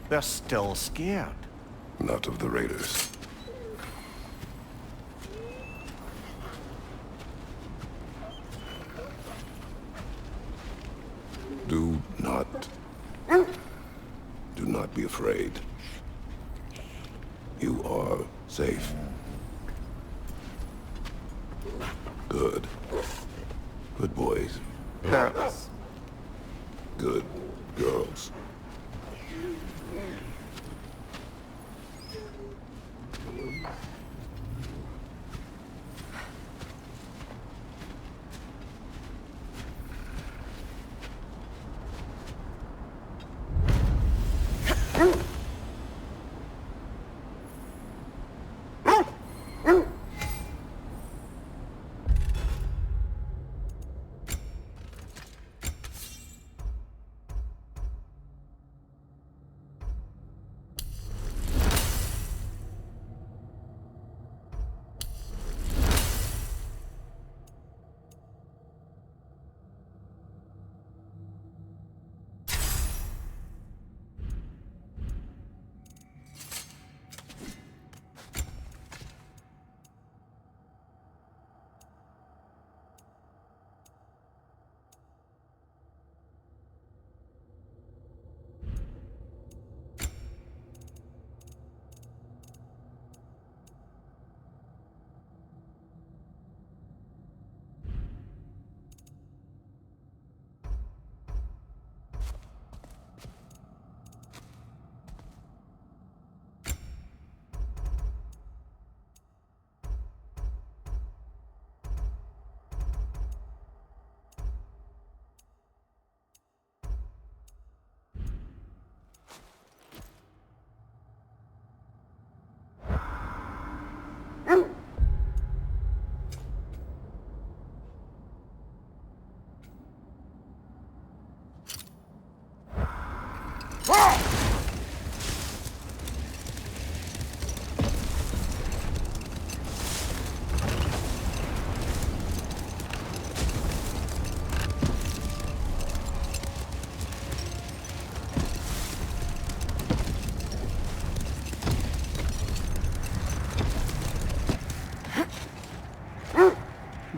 They're still scared. Not of the raiders. Do not be afraid. You are safe. Good. Good boys. Girls. Good girls.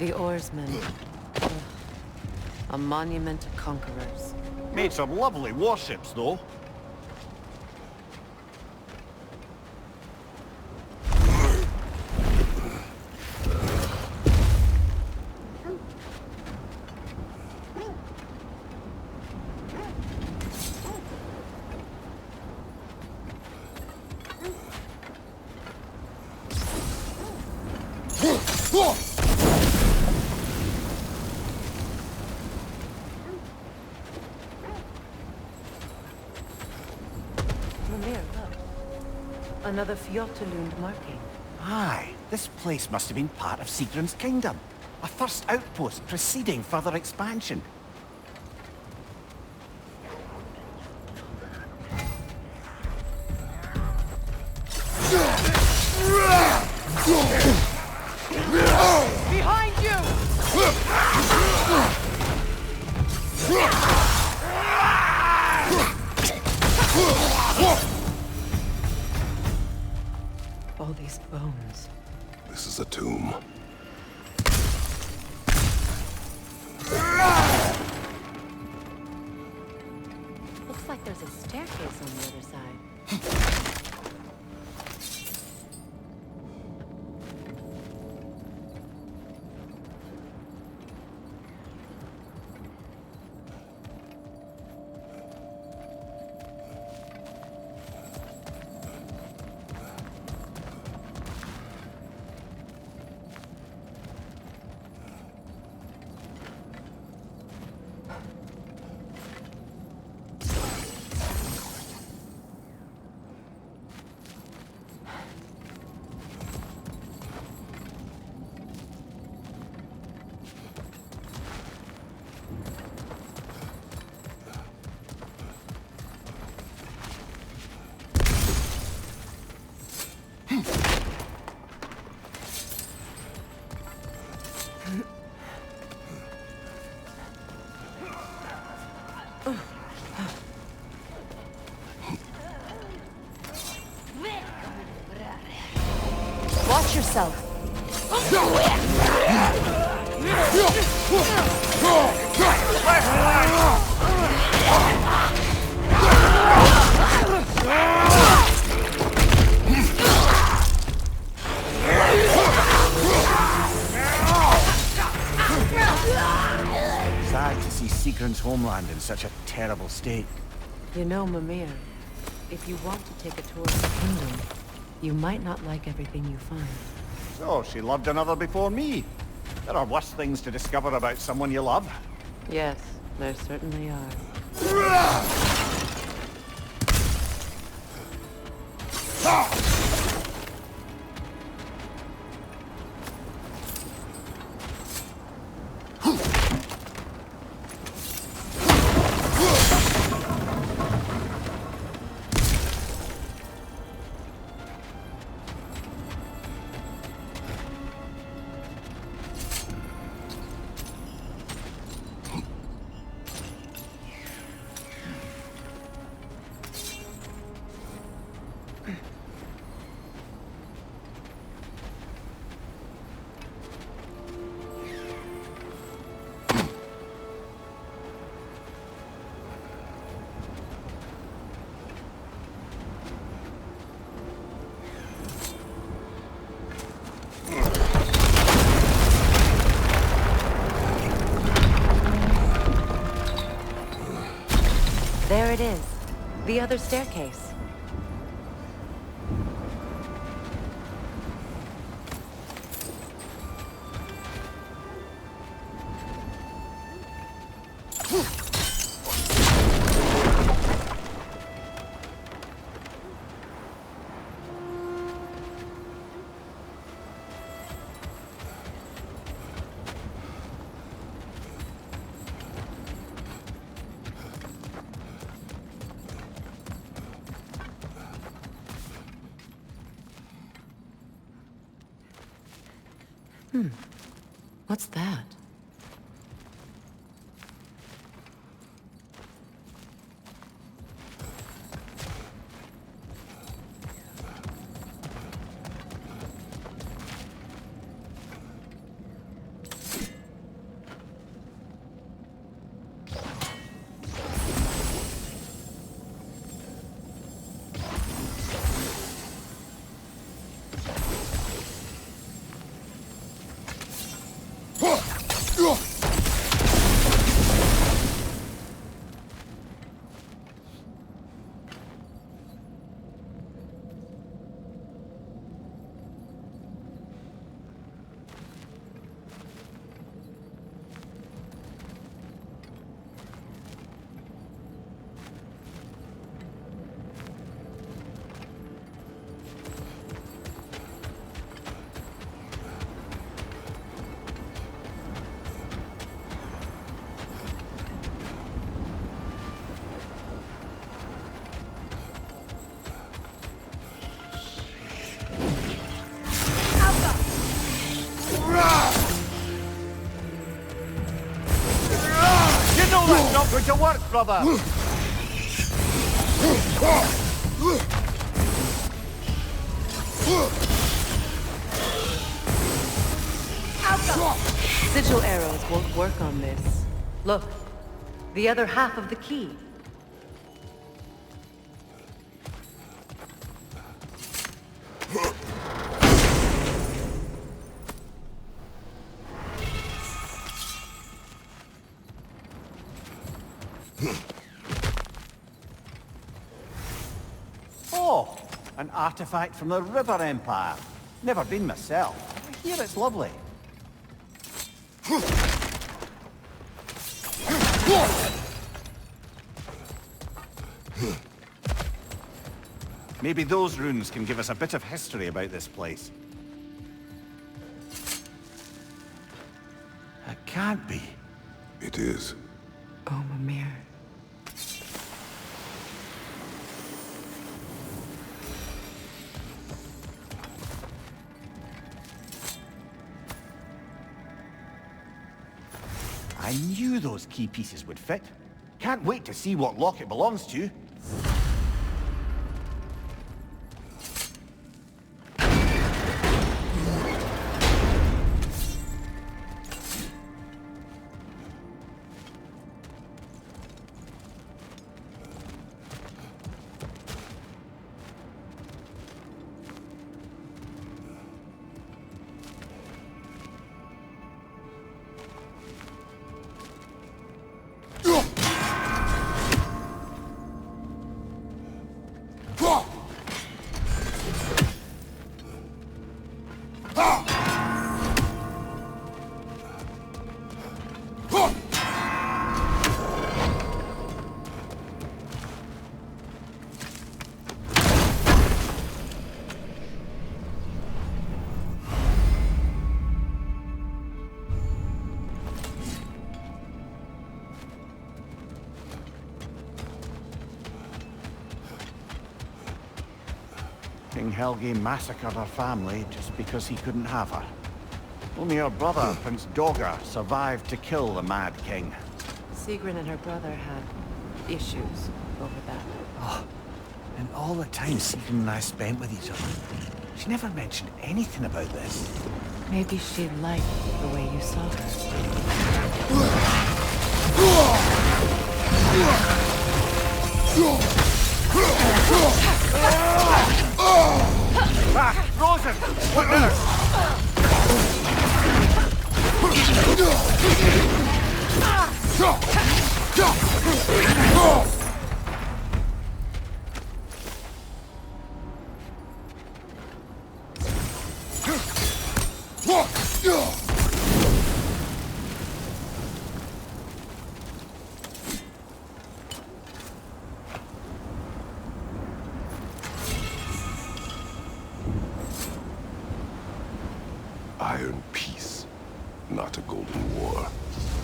The oarsmen. Ugh. A monument to conquerors. Made some lovely warships, though. Mimir, look. Another Fjotalund marking. Aye, this place must have been part of Sigrun's kingdom. A first outpost preceding further expansion. Behind you! All these bones. This is a tomb. Looks like there's a staircase on the other side. Watch yourself. Sad to see Sigrun's homeland in such a terrible state. You know, Mimir, if you want to take a tour of the kingdom, you might not like everything you find. So, she loved another before me. There are worse things to discover about someone you love. Yes, there certainly are. There it is. The other staircase. What's that? let's not go to work, brother! Sigil arrows won't work on this. Look, the other half of the key. Oh, an artifact from the River Empire. Never been myself. I hear it's lovely. Maybe those runes can give us a bit of history about this place. It can't be. It is. Oh, Mimir. I knew those key pieces would fit. Can't wait to see what lock it belongs to. King Helge massacred her family just because he couldn't have her. Only her brother, Prince Dogger, survived to kill the Mad King. Sigrun and her brother had issues over that. Oh, and all the time Sigrun and I spent with each other, she never mentioned anything about this. Maybe she liked the way you saw her. Ah, Rosen! What now? Iron peace, not a golden war.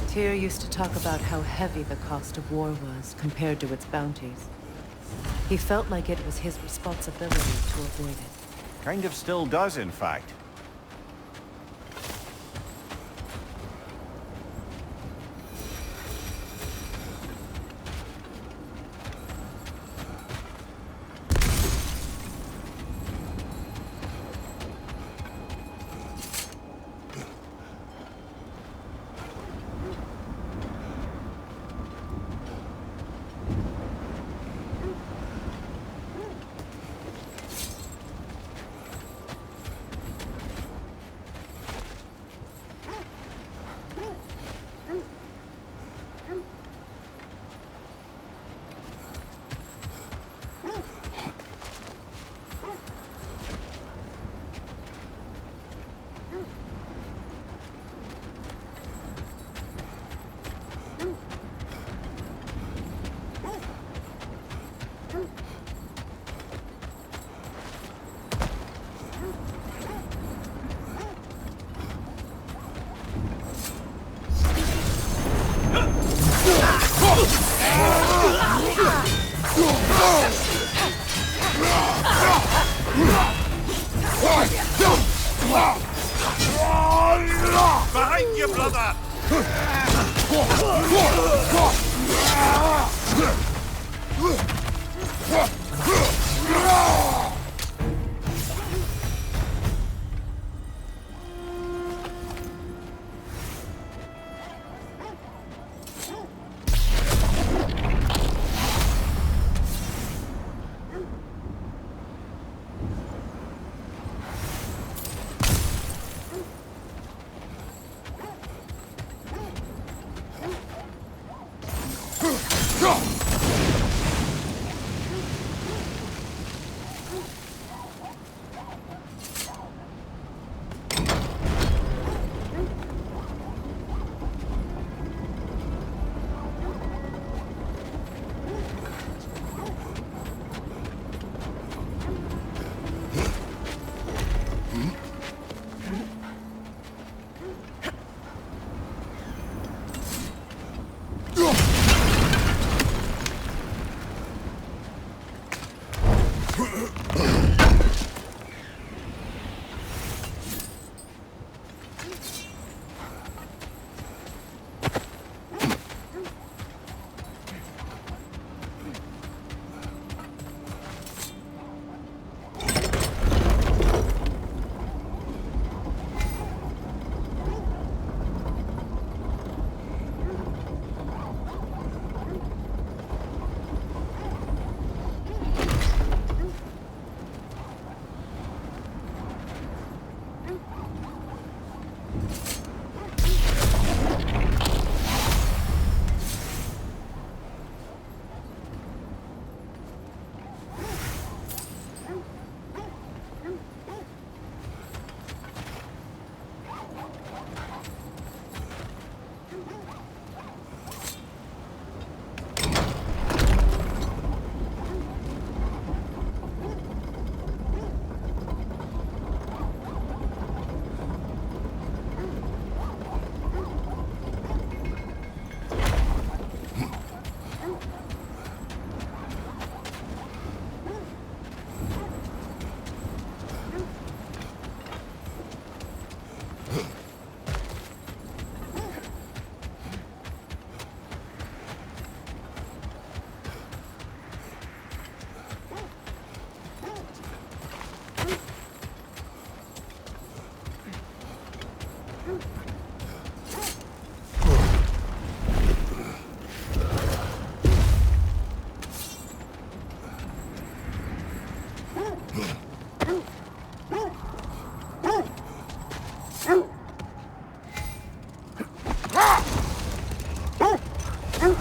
Tyr used to talk about how heavy the cost of war was compared to its bounties. He felt like it was his responsibility to avoid it. Kind of still does, in fact. Behind you, brother! Lads,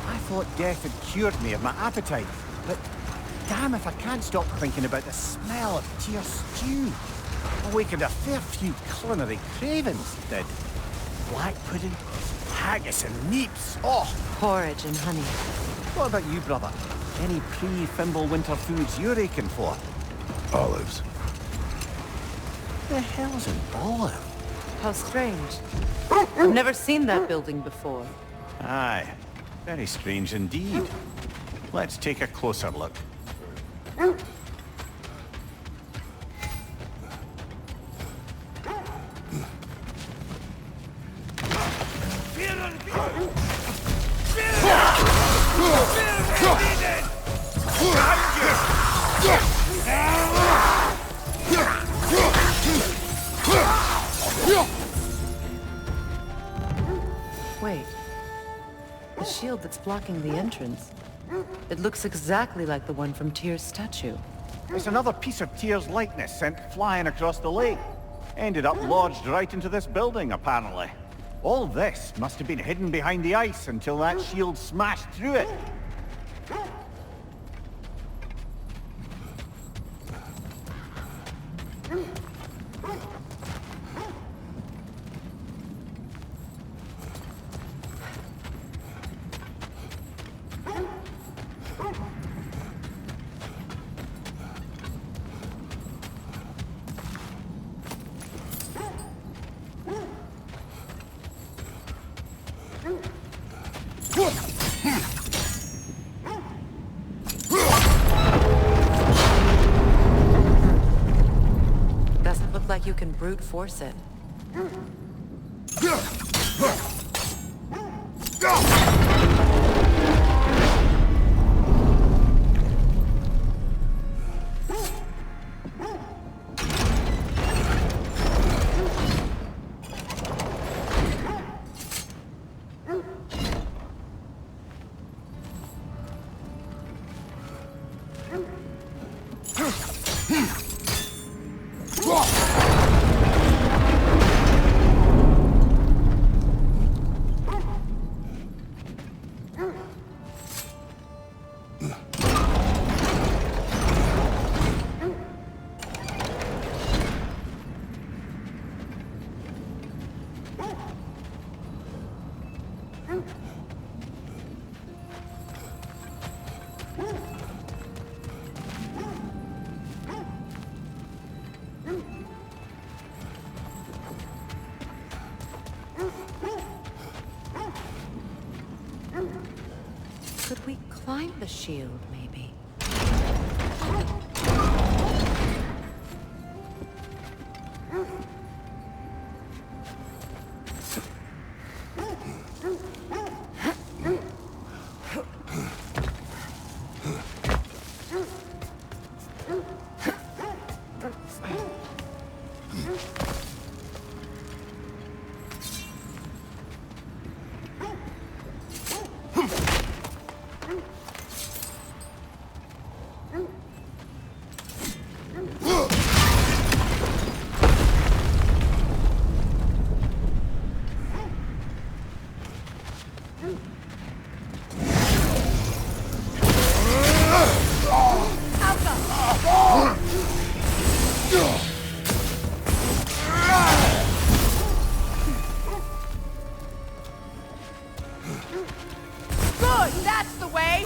I thought death had cured me of my appetite, but damn if I can't stop thinking about the smell of Tyr stew. Awakened a fair few culinary cravings, it did. Black pudding, haggis and neeps. Oh! Porridge and honey. What about you, brother? Any pre-Fimble winter foods you're aching for? Olives. The hell's an olive? How strange. I've never seen that building before. Aye, very strange indeed. Let's take a closer look. Wait. The shield that's blocking the entrance. It looks exactly like the one from Tyr's statue. It's another piece of Tyr's likeness sent flying across the lake. Ended up lodged right into this building, apparently. All this must have been hidden behind the ice until that shield smashed through it. Doesn't look like you can brute force it. Could we climb the shield, maybe? Good, that's the way!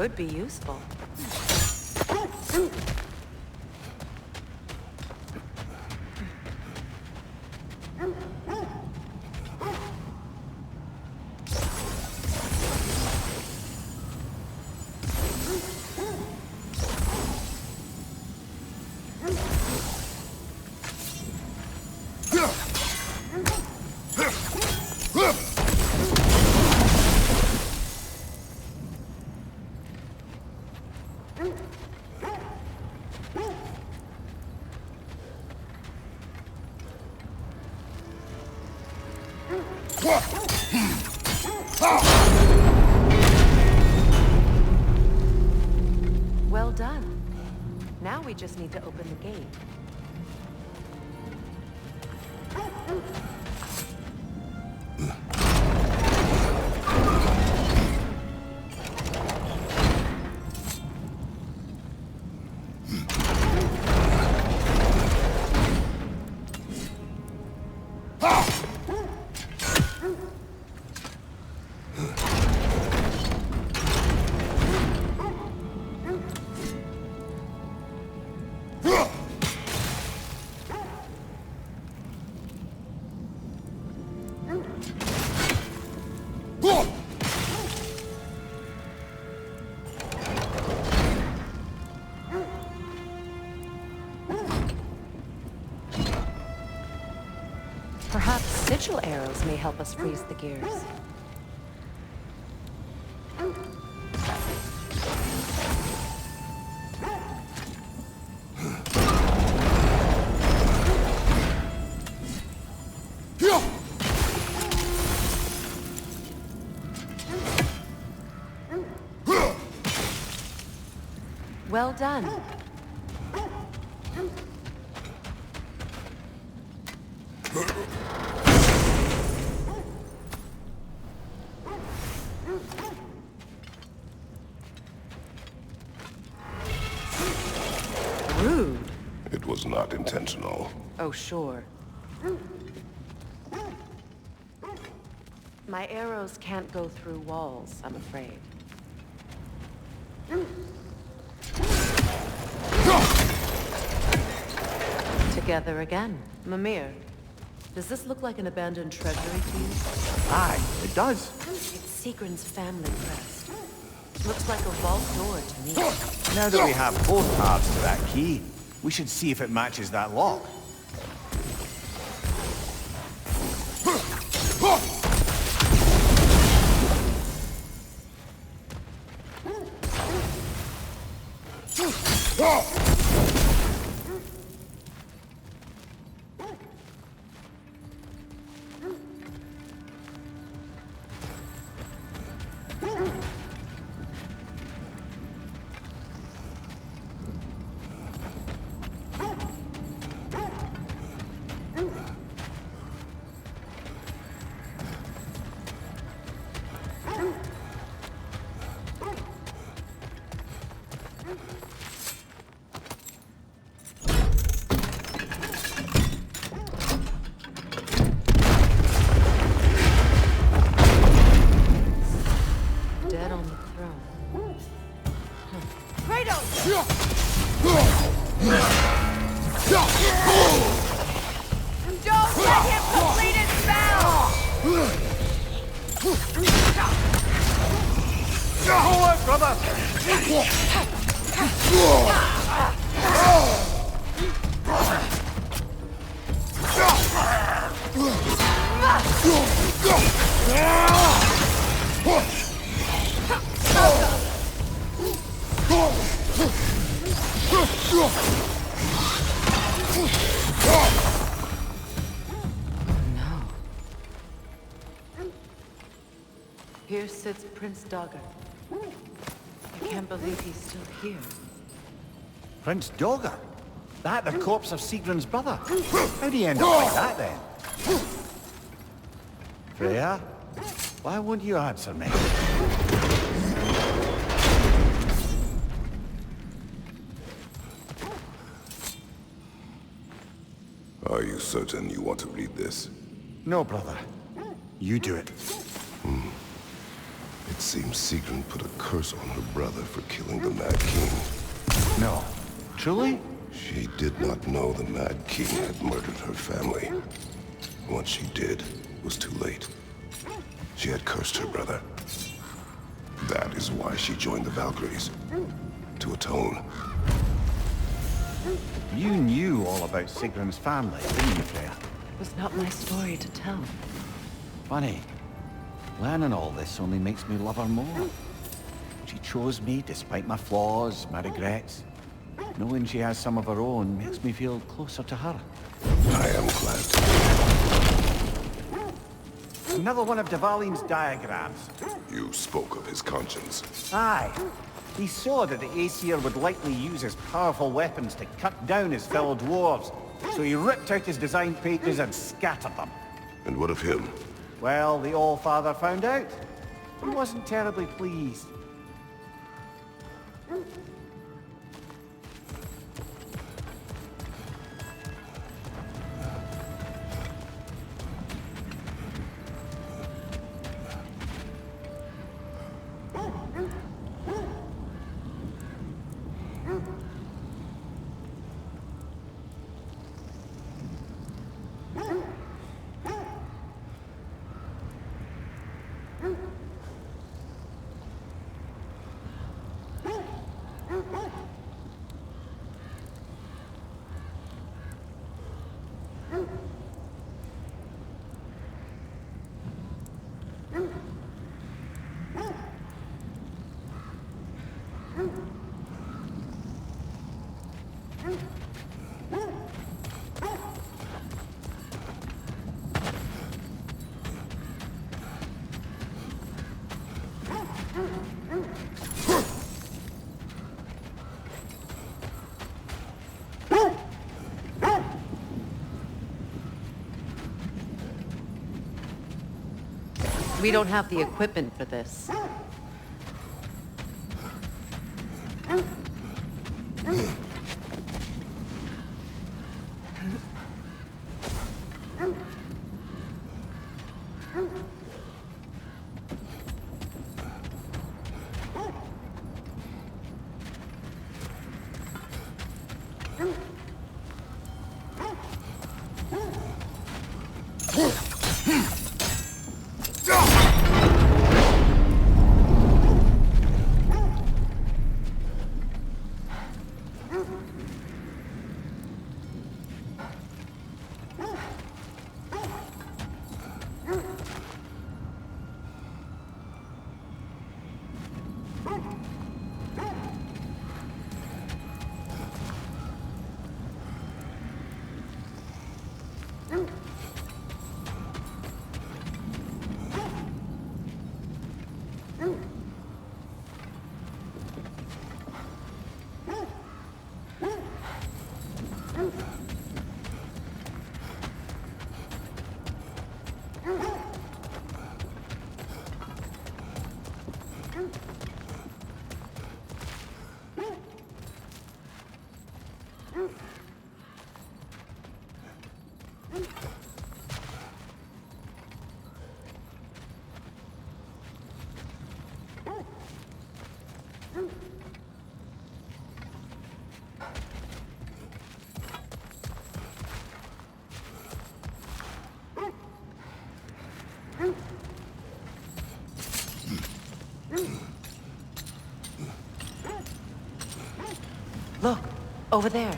Could be useful. Well done. Now we just need to open the gate. Perhaps sigil arrows may help us freeze the gears. Well done. Rude. It was not intentional. Oh, sure. My arrows can't go through walls, I'm afraid. Together again. Mimir, does this look like an abandoned treasury to you? Aye, it does. It's Sigrun's family crest. Looks like a vault door to me. Now that we have both halves to that key, we should see if it matches that lock. Dead on the throne. Kratos! Don't let him complete his spell! Hold it, brother! No. Here sits Prince Dagger. I can't believe he's still here. Prince Dagger? That the corpse of Sigrun's brother? How'd he end up like that then? Freya? Why won't you answer me? Are you certain you want to read this? No, brother. You do it. It It seems Sigrun put a curse on her brother for killing the Mad King. No. Truly? She did not know the Mad King had murdered her family. Once she did, it was too late. She had cursed her brother. That is why she joined the Valkyries. To atone. You knew all about Sigrun's family, didn't you, Freya? It was not my story to tell. Funny. Learning all this only makes me love her more. She chose me despite my flaws, my regrets. Knowing she has some of her own makes me feel closer to her. I am glad to. Another one of Dvalin's diagrams. You spoke of his conscience. Aye. He saw that the Aesir would likely use his powerful weapons to cut down his fellow dwarves, so he ripped out his design pages and scattered them. And what of him? Well, the All-Father found out. He wasn't terribly pleased. We don't have the equipment for this. Look, over there.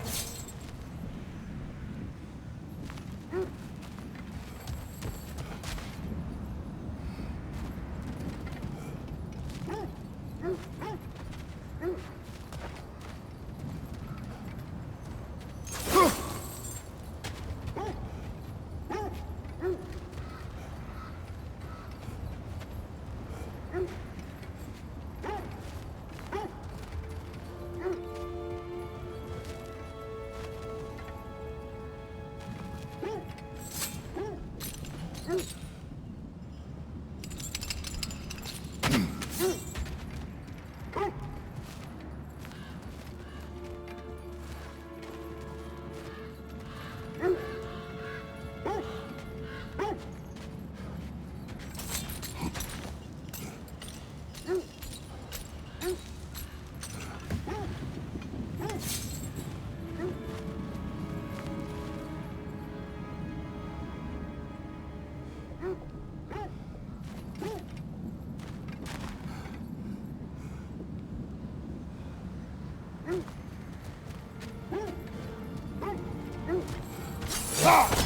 Huh?